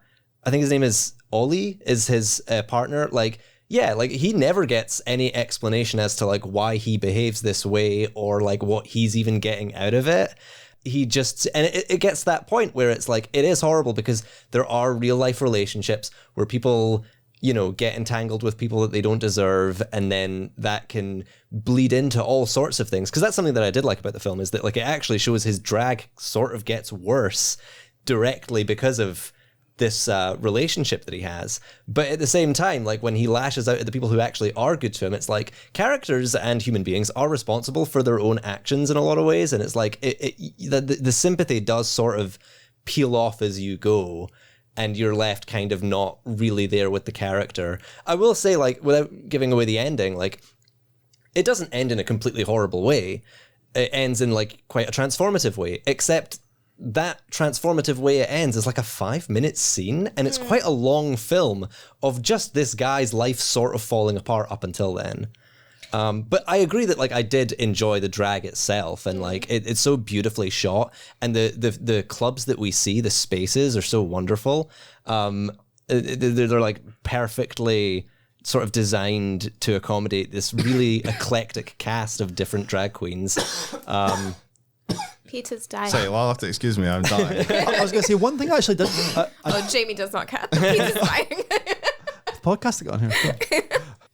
think his name is Ollie, is his partner. Like, yeah, like he never gets any explanation as to like why he behaves this way or like what he's even getting out of it. He just, and it gets to that point where it's like, it is horrible because there are real life relationships where people, you know, get entangled with people that they don't deserve, and then that can bleed into all sorts of things. Because that's something that I did like about the film, is that like it actually shows his drag sort of gets worse directly because of this relationship that he has. But at the same time, like when he lashes out at the people who actually are good to him, it's like characters and human beings are responsible for their own actions in a lot of ways. And it's like the sympathy does sort of peel off as you go, and you're left kind of not really there with the character. I will say, like, without giving away the ending, like, it doesn't end in a completely horrible way. It ends in like quite a transformative way, except that transformative way it ends is like a 5-minute scene, and it's quite a long film of just this guy's life sort of falling apart up until then. But I agree that like I did enjoy the drag itself, and like it's so beautifully shot, and the clubs that we see, the spaces are so wonderful. They're like perfectly, sort of designed to accommodate this really eclectic cast of different drag queens. Peter's dying. Sorry, well, I'll have to excuse me, I'm dying. I was going to say one thing I actually did. Jamie does not care. Peter's dying. Podcast to get on here.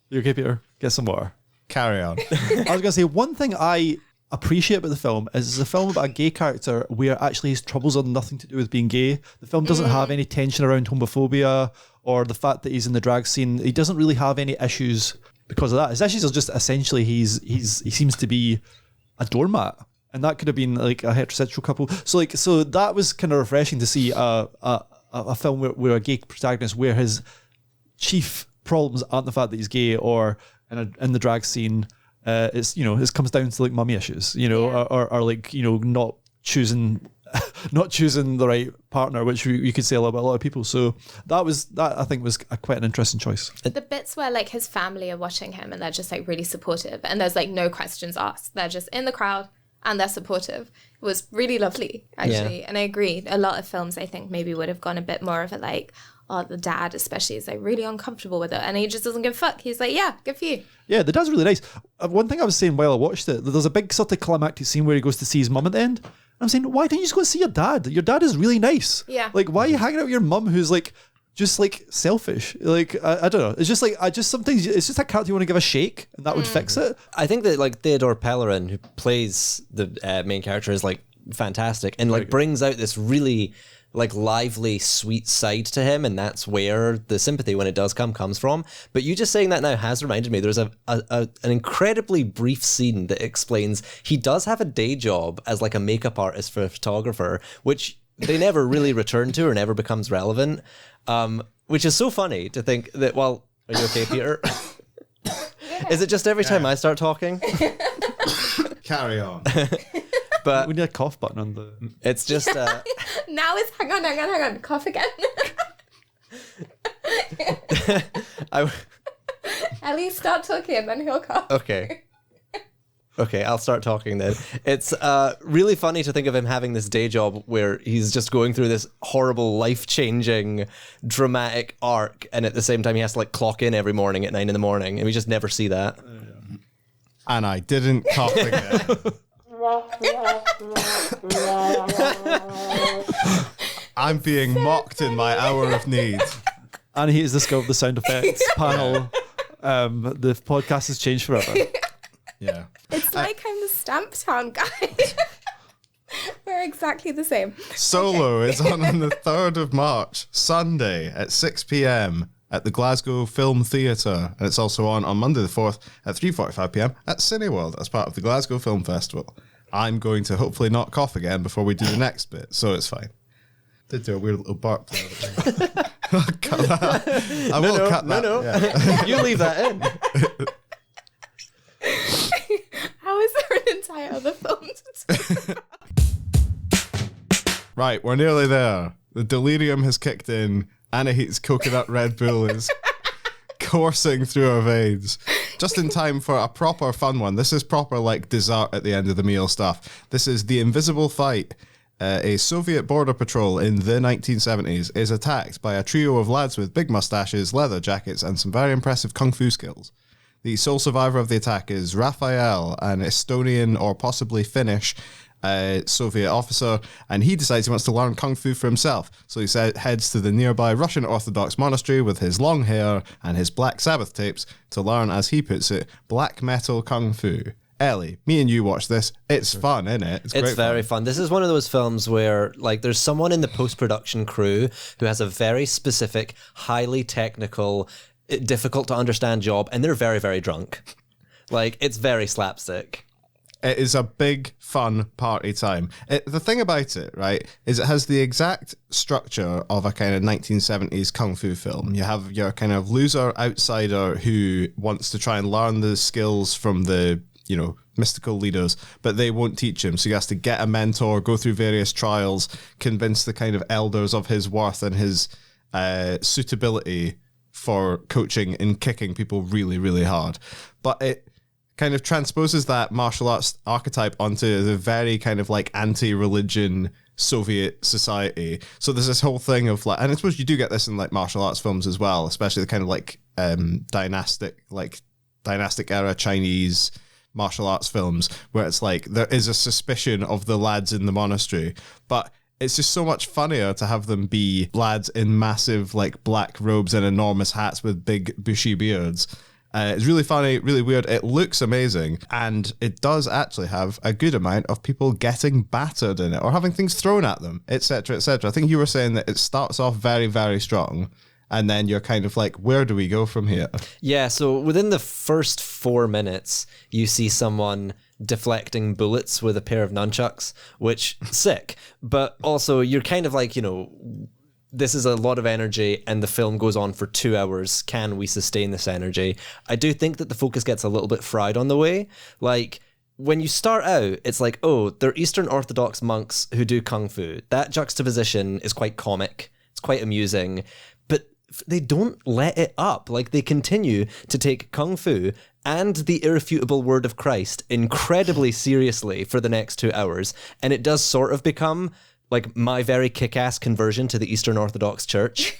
You okay, Peter? Get some water. Carry on. I was going to say one thing I appreciate about the film is it's a film about a gay character where actually his troubles are nothing to do with being gay. The film doesn't have any tension around homophobia or the fact that he's in the drag scene. He doesn't really have any issues because of that. His issues are just essentially he seems to be a doormat. And that could have been like a heterosexual couple. So that was kind of refreshing to see a film where a gay protagonist, where his chief problems aren't the fact that he's gay or in the drag scene. It's it comes down to like mummy issues, or like not choosing the right partner, which you could say about a lot of people. So that I think was quite an interesting choice. The bits where like his family are watching him and they're just like really supportive, and there's like no questions asked. They're just in the crowd. And they're supportive. It was really lovely, actually. Yeah. And I agree. A lot of films, I think, maybe would have gone a bit more of it like, oh, the dad especially is like really uncomfortable with it. And he just doesn't give a fuck. He's like, yeah, good for you. Yeah, the dad's really nice. One thing I was saying while I watched it, there's a big sort of climactic scene where he goes to see his mum at the end. And I'm saying, why didn't you just go and see your dad? Your dad is really nice. Yeah. Like, why are you hanging out with your mum who's like, just like selfish? Like, I don't know. It's just like, sometimes it's just a character you want to give a shake and that would fix it. I think that like Theodore Pellerin, who plays the main character, is like fantastic and like brings out this really like lively, sweet side to him, and that's where the sympathy, when it does comes from. But you just saying that now has reminded me, there's an incredibly brief scene that explains he does have a day job as like a makeup artist for a photographer, which they never really return to or never becomes relevant. Which is so funny to think that, well, are you okay, Peter? Is it just every time I start talking? Carry on. But we need a cough button on the... It's just... Now it's... Hang on. Cough again. Ellie, start talking and then he'll cough. Okay, I'll start talking then. It's really funny to think of him having this day job where he's just going through this horrible, life-changing, dramatic arc, and at the same time he has to like clock in every morning at 9 a.m, and we just never see that. And I didn't cough again. I'm being mocked in my hour of need. Anahit is the scope of the sound effects panel. The podcast has changed forever. Yeah. It's like I'm the Stamp Town guy. We're exactly the same. Solo is on the 3rd of March, Sunday at 6 p.m. at the Glasgow Film Theatre. And it's also on Monday the 4th at 3:45 p.m. at Cineworld as part of the Glasgow Film Festival. I'm going to hopefully not cough again before we do the next bit, so it's fine. Did do a weird little bark there. I'll cut that. I will cut that. No. Yeah. You leave that in. How is there an entire other film to talk? Right, we're nearly there. The delirium has kicked in. Anahit's coconut Red Bull is coursing through our veins. Just in time for a proper fun one. This is proper like dessert at the end of the meal stuff. This is The Invisible Fight. A Soviet border patrol in the 1970s is attacked by a trio of lads with big mustaches, leather jackets, and some very impressive kung fu skills. The sole survivor of the attack is Raphael, an Estonian or possibly Finnish Soviet officer, and he decides he wants to learn kung fu for himself. So he heads to the nearby Russian Orthodox monastery with his long hair and his Black Sabbath tapes to learn, as he puts it, black metal kung fu. Ellie, me and you watch this. It's fun, isn't it? It's very fun. This is one of those films where like there's someone in the post-production crew who has a very specific, highly technical, difficult to understand job, and they're very, very drunk. Like, it's very slapstick. It is a big, fun party time. The thing about it, right, is it has the exact structure of a kind of 1970s kung fu film. You have your kind of loser outsider who wants to try and learn the skills from the, you know, mystical leaders, but they won't teach him. So he has to get a mentor, go through various trials, convince the kind of elders of his worth and his suitability for coaching and kicking people really, really hard. But it kind of transposes that martial arts archetype onto the very kind of like anti-religion Soviet society. So there's this whole thing of like, and I suppose you do get this in like martial arts films as well, especially the kind of like dynastic era Chinese martial arts films, where it's like there is a suspicion of the lads in the monastery, but it's just so much funnier to have them be lads in massive like black robes and enormous hats with big bushy beards. It's really funny, really weird. It looks amazing, and it does actually have a good amount of people getting battered in it or having things thrown at them, etc., etc. I think you were saying that it starts off very, very strong, and then you're kind of like, where do we go from here? Yeah, so within the first 4 minutes, you see someone deflecting bullets with a pair of nunchucks, which, sick. But also, you're kind of like, this is a lot of energy and the film goes on for 2 hours. Can we sustain this energy? I do think that the focus gets a little bit fried on the way. Like, when you start out, it's like, oh, they're Eastern Orthodox monks who do kung fu. That juxtaposition is quite comic. It's quite amusing. But they don't let it up. Like, they continue to take kung fu and the irrefutable word of Christ incredibly seriously for the next 2 hours. And it does sort of become like my very kick-ass conversion to the Eastern Orthodox Church.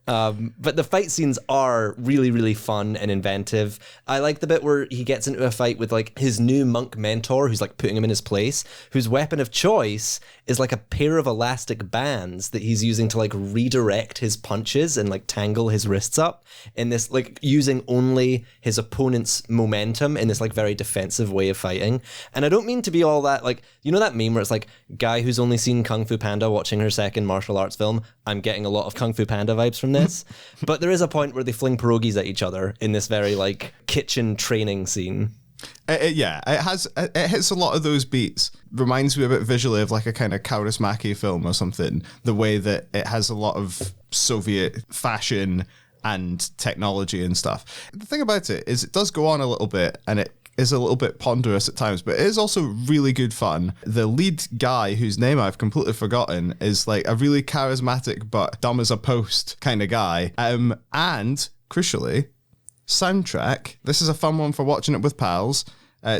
But the fight scenes are really, really fun and inventive. I like the bit where he gets into a fight with like his new monk mentor who's like putting him in his place, whose weapon of choice is like a pair of elastic bands that he's using to like redirect his punches and like tangle his wrists up in this, like using only his opponent's momentum in this like very defensive way of fighting. And I don't mean to be all that like, that meme where it's like guy who's only seen Kung Fu Panda watching her second martial arts film. I'm getting a lot of Kung Fu Panda vibes from this. But there is a point where they fling pierogies at each other in this very like kitchen training scene. It hits a lot of those beats. Reminds me a bit visually of like a kind of Kaurismäki film or something. The way that it has a lot of Soviet fashion and technology and stuff. The thing about it is it does go on a little bit and it is a little bit ponderous at times, but it is also really good fun. The lead guy, whose name I've completely forgotten, is like a really charismatic but dumb as a post kind of guy. And crucially, soundtrack. This is a fun one for watching it with pals.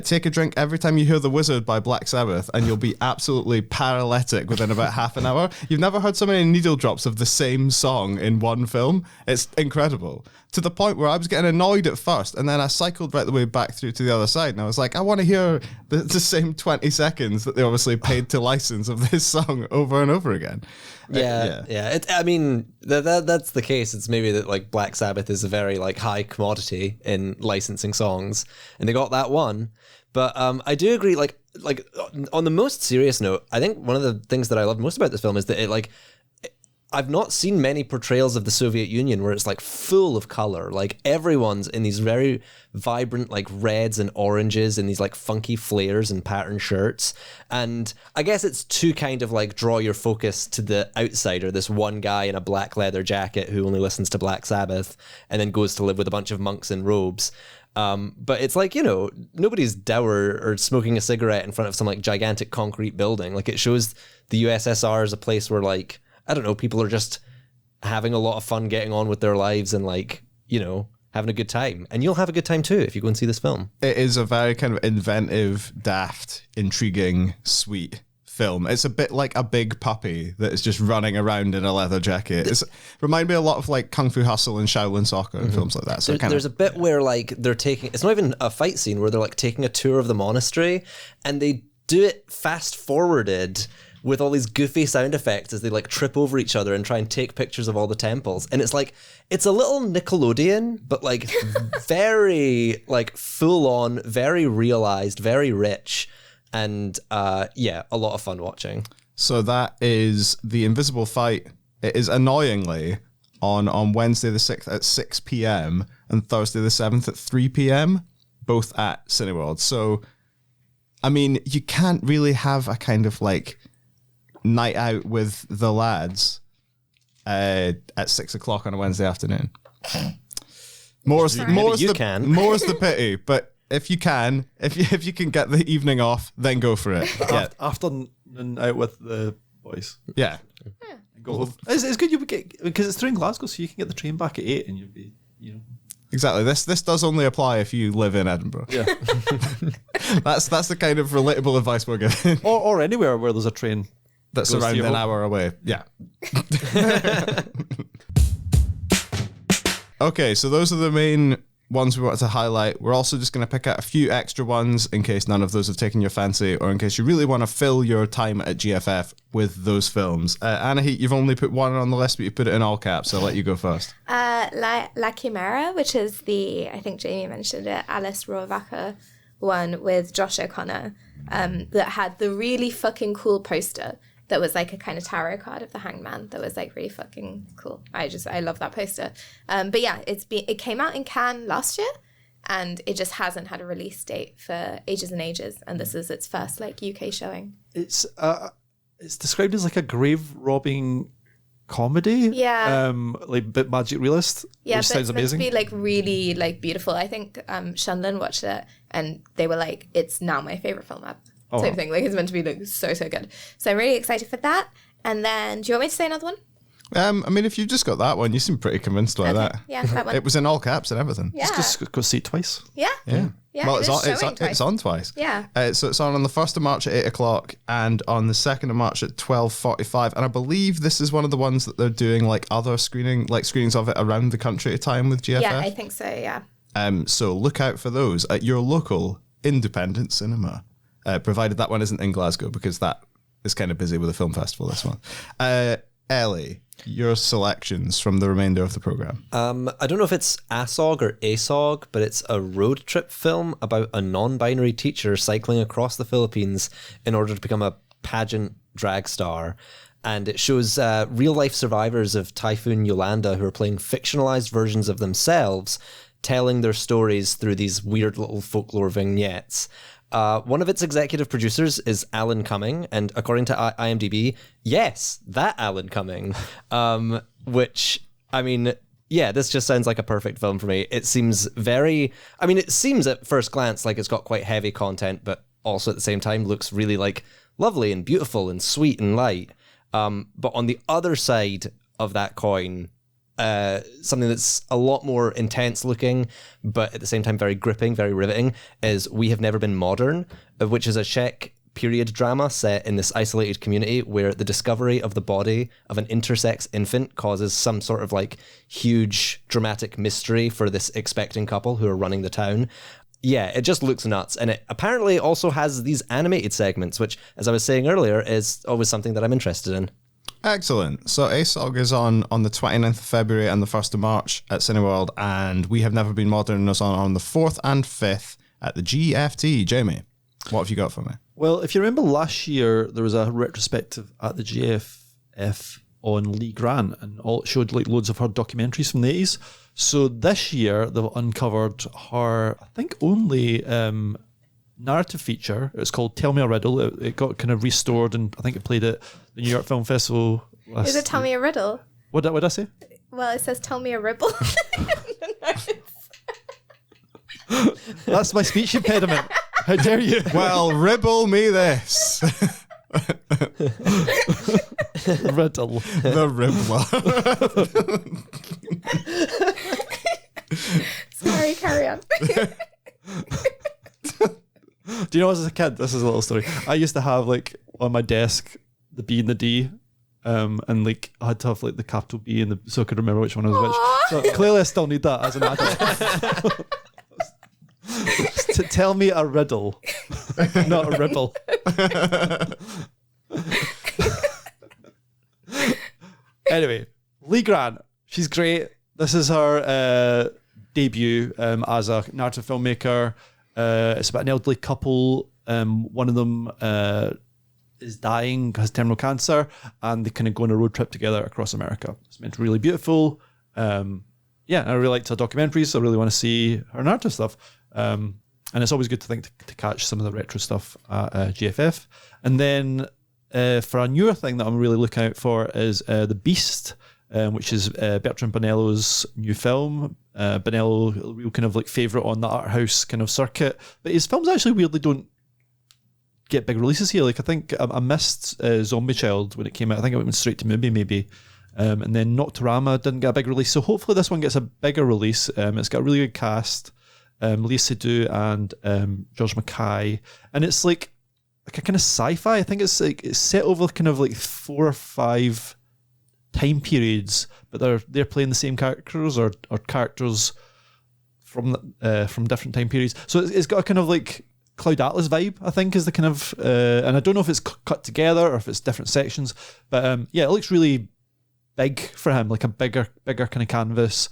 Take a drink every time you hear The Wizard by Black Sabbath and you'll be absolutely paralytic within about half an hour. You've never heard so many needle drops of the same song in one film. It's incredible. To the point where I was getting annoyed at first and then I cycled right the way back through to the other side and I was like, I want to hear the same 20 seconds that they obviously paid to license of this song over and over again. Yeah. I mean, that's the case. It's maybe that like Black Sabbath is a very like high commodity in licensing songs, and they got that one. But I do agree. Like on the most serious note, I think one of the things that I love most about this film is that I've not seen many portrayals of the Soviet Union where it's like full of color. Like everyone's in these very vibrant like reds and oranges and these like funky flares and pattern shirts. And I guess it's to kind of like draw your focus to the outsider, this one guy in a black leather jacket who only listens to Black Sabbath and then goes to live with a bunch of monks in robes. But it's like, nobody's dour or smoking a cigarette in front of some like gigantic concrete building. Like it shows the USSR as a place where like, I don't know, people are just having a lot of fun getting on with their lives and like, having a good time. And you'll have a good time too if you go and see this film. It is a very kind of inventive, daft, intriguing, sweet film. It's a bit like a big puppy that is just running around in a leather jacket. It's remind me a lot of like Kung Fu Hustle and Shaolin Soccer and films like that. So there's a bit where like they're taking, it's not even a fight scene, where they're like taking a tour of the monastery and they do it fast forwarded with all these goofy sound effects as they like trip over each other and try and take pictures of all the temples. And it's like, it's a little Nickelodeon, but like very like full on, very realized, very rich. And a lot of fun watching. So that is The Invisible Fight. It is annoyingly on Wednesday the 6th at 6 p.m. and Thursday the 7th at 3 p.m. both at Cineworld. So, I mean, you can't really have a kind of like night out with the lads at 6 o'clock on a Wednesday afternoon. More's the pity, but if you can get the evening off, then go for it. Afternoon out with the boys. Yeah. It's good because it's through in Glasgow, so you can get the train back at 8 and you'll be, Exactly. This does only apply if you live in Edinburgh. Yeah. That's the kind of relatable advice we're giving. Or anywhere where there's a train. that's Goes to around your an home. hour away. Yeah. Okay, so those are the main ones we wanted to highlight. We're also just going to pick out a few extra ones in case none of those have taken your fancy, or in case you really want to fill your time at GFF with those films. Anahit, you've only put one on the list, but you put it in all caps, so I'll let you go first. La Chimera, which is I think Jamie mentioned it, Alice Rohrwacher one with Josh O'Connor, that had the really fucking cool poster that was like a kind of tarot card of the hangman that was like really fucking cool. I love that poster. But yeah, it came out in Cannes last year, and it just hasn't had a release date for ages and ages, and this is its first like UK showing. It's described as like a grave robbing comedy. Yeah. Like a bit magic realist. Yeah, which but sounds it's meant to amazing. be like really like beautiful. I think Shanlin watched it and they were like, it's now my favorite film ever. Same thing. Like it's meant to be like so good. So I'm really excited for that. And then, do you want me to say another one? I mean, if you've just got that one, you seem pretty convinced by that. Yeah, that one. It was in all caps and everything. Yeah. Just go see it twice. Yeah. Well, it is showing twice. it's on twice. Yeah. So it's on the 1st of March at 8 o'clock and on the 2nd of March at 12:45. And I believe this is one of the ones that they're doing like other screenings of it around the country at a time with GFF. Yeah, I think so, yeah. So look out for those at your local independent cinema, provided that one isn't in Glasgow, because that is kind of busy with a film festival this one. Ellie, your selections from the remainder of the program. I don't know if it's ASOG or ASOG, but it's a road trip film about a non-binary teacher cycling across the Philippines in order to become a pageant drag star. And it shows real-life survivors of Typhoon Yolanda who are playing fictionalized versions of themselves, telling their stories through these weird little folklore vignettes. One of its executive producers is Alan Cumming, and according to IMDb, yes, that Alan Cumming, which, I mean, yeah, this just sounds like a perfect film for me. It seems it seems at first glance like it's got quite heavy content, but also at the same time looks really like lovely and beautiful and sweet and light. But on the other side of that coin, something that's a lot more intense looking, but at the same time very gripping, very riveting, is We Have Never Been Modern, which is a Czech period drama set in this isolated community where the discovery of the body of an intersex infant causes some sort of like huge dramatic mystery for this expecting couple who are running the town. Yeah, it just looks nuts. And it apparently also has these animated segments, which, as I was saying earlier, is always something that I'm interested in. Excellent. So ASOG is on the 29th of February and the 1st of March at Cineworld, and We Have Never Been Modern is on the 4th and 5th at the GFT. Jamie, what have you got for me? Well, if you remember last year, there was a retrospective at the GFF on Lee Grant, and all it showed like loads of her documentaries from the 80s. So this year, they've uncovered her, I think, only narrative feature. It's called Tell Me a Riddle. It got kind of restored, and I think it played at the New York Film Festival last. Is it Tell Me a Riddle? What did I say? Well, it says Tell Me a Ribble. That's my speech impediment. How dare you? Well, ribble me this. Riddle. The Ribbler. Sorry, carry on. Do you know, as a kid, this is a little story. I used to have like on my desk the B and the D, and like I had to have like the capital B and so I could remember which one was which. So clearly, I still need that as an adult. To tell me a riddle, not a ribble. Anyway, Lee Grant, she's great. This is her debut as a narrative filmmaker. It's about an elderly couple. One of them is dying, has terminal cancer, and they kind of go on a road trip together across America. It's meant to be really beautiful. Yeah, I really liked her documentaries, so I really want to see her narrative stuff. And it's always good to catch some of the retro stuff at GFF. And then for a newer thing that I'm really looking out for is The Beast, which is Bertrand Bonello's new film. Bonello, a real kind of like favourite on the art house kind of circuit. But his films actually weirdly don't get big releases here. Like I think I missed Zombie Child when it came out. I think it went straight to movie maybe. And then Nocturama didn't get a big release. So hopefully this one gets a bigger release. It's got a really good cast. Lee Seydoux and George Mackay. And it's like like a kind of sci-fi. I think it's like it's set over kind of like 4 or 5 time periods, but they're playing the same characters or characters from different time periods. So it's got a kind of like Cloud Atlas vibe, I think, is the kind of and I don't know if it's cut together or if it's different sections, but yeah, it looks really big for him, like a bigger kind of canvas,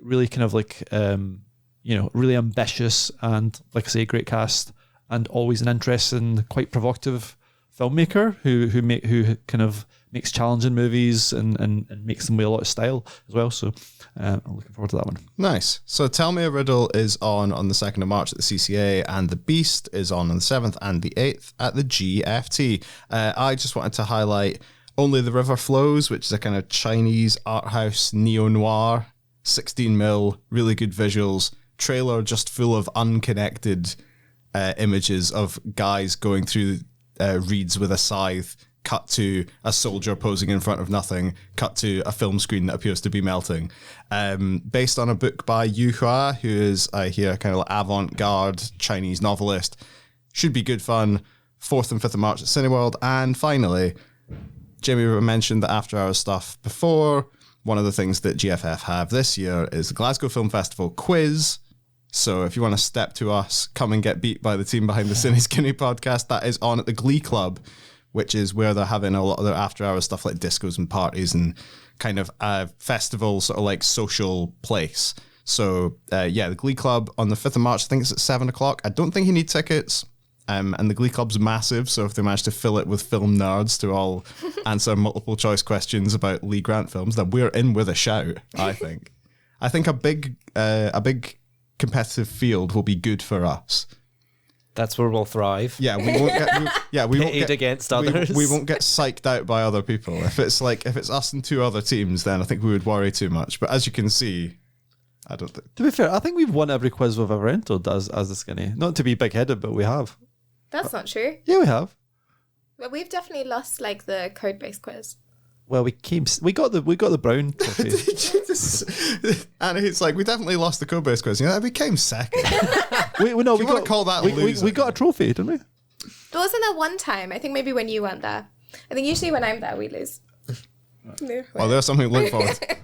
really kind of like really ambitious, and like I say, great cast, and always an interesting, quite provocative filmmaker who kind of makes challenging movies and makes them with a lot of style as well. So I'm looking forward to that one. Nice. So Tell Me a Riddle is on the 2nd of March at the CCA, and The Beast is on the 7th and the 8th at the GFT. I just wanted to highlight Only the River Flows, which is a kind of Chinese art house neo-noir, 16mm, really good visuals, trailer just full of unconnected images of guys going through reeds with a scythe, cut to a soldier posing in front of nothing, cut to a film screen that appears to be melting. Based on a book by Yu Hua, who is, I hear, kind of like avant-garde Chinese novelist. Should be good fun. 4th and 5th of March at Cineworld. And finally, Jamie mentioned the After Hours stuff before. One of the things that GFF have this year is the Glasgow Film Festival quiz. So if you want to step to us, come and get beat by the team behind the Cineskinny podcast, that is on at the Glee Club, which is where they're having a lot of their after hours stuff like discos and parties and kind of a festival sort of like social place. So the Glee Club on the 5th of March, I think it's at 7 o'clock. I don't think you need tickets. And the Glee Club's massive, so if they manage to fill it with film nerds to all answer multiple choice questions about Lee Grant films, then we're in with a shout, I think. I think a big competitive field will be good for us. That's where we'll thrive. Yeah, we won't get we won't get against others. We won't get psyched out by other people. If it's us and 2 other teams, then I think we would worry too much. But as you can see, I don't think. To be fair, I think we've won every quiz we've ever entered as the Skinny. Not to be big-headed, but we have. That's not true. Yeah, we have. But we've definitely lost like the code-based quiz. Well, we got the brown trophy. And it's like, we definitely lost the code-based quiz. We came second. we call that losing? We got a trophy, didn't we? There wasn't that one time. I think maybe when you weren't there. I think usually when I'm there, we lose. Well, there's something to look forward to.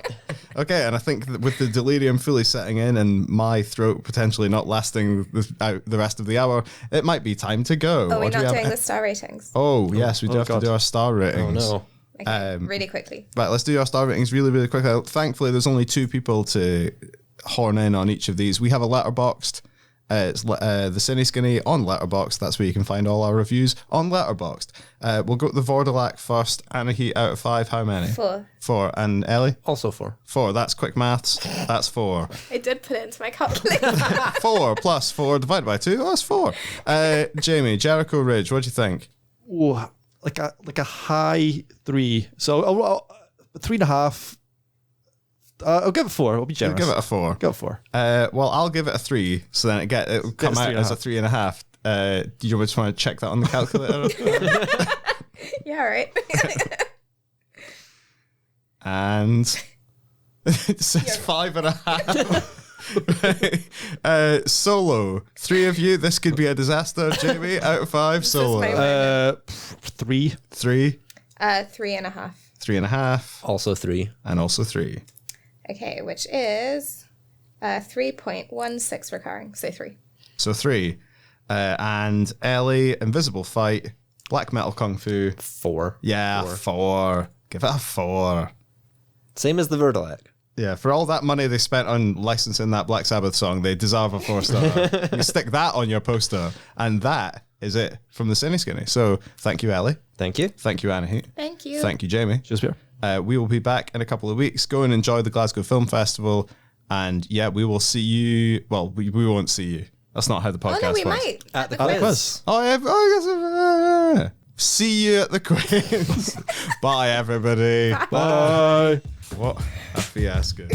Okay, and I think that with the delirium fully setting in and my throat potentially not lasting the rest of the hour, it might be time to go. Oh, we're not doing the star ratings. Oh, yes, we do have to do our star ratings. Oh, no. Okay, really quickly. Right, let's do our star ratings really, really quickly. Thankfully, there's only 2 people to horn in on each of these. We have a letterboxed. It's the Cineskinny on Letterboxd. That's where you can find all our reviews on Letterboxd. We'll go to the Vourdalak first. Anahit out of 5. How many? 4. 4. And Ellie? Also 4. 4. That's quick maths. That's 4. I did put it into my calculator. 4 plus 4 divided by 2. Oh, that's 4. Jamie, Jericho Ridge. What do you think? Oh, like a high 3. So 3.5. I'll give it 4. I'll be generous. Give it a 4. Give it 4. Well, I'll give it a 3. So then it'll come out as a 3.5. Do you just want to check that on the calculator? Yeah, all right. And it says 5.5. Solo. 3 of you. This could be a disaster. Jamie, out of 5. Solo. 3. 3. 3.5. 3.5. Also 3. And also 3. Okay, which is 3.16 recurring, so 3. So 3. And Ellie, Invisible Fight, Black Metal Kung Fu. 4. Yeah, 4. Give it a 4. Same as the Vourdalak. Yeah, for all that money they spent on licensing that Black Sabbath song, they deserve a 4-star. You stick that on your poster, and that is it from the Cineskinny. So thank you, Ellie. Thank you. Thank you, Anahit. Thank you. Thank you, Jamie. Just here. We will be back in a couple of weeks. Go and enjoy the Glasgow Film Festival. And yeah, we will see you. Well, we won't see you. That's not how the podcast Oh, no, we works. might. At the quiz. quiz. Oh, yeah. See you at the quiz. Bye, everybody. Bye. What a fiasco.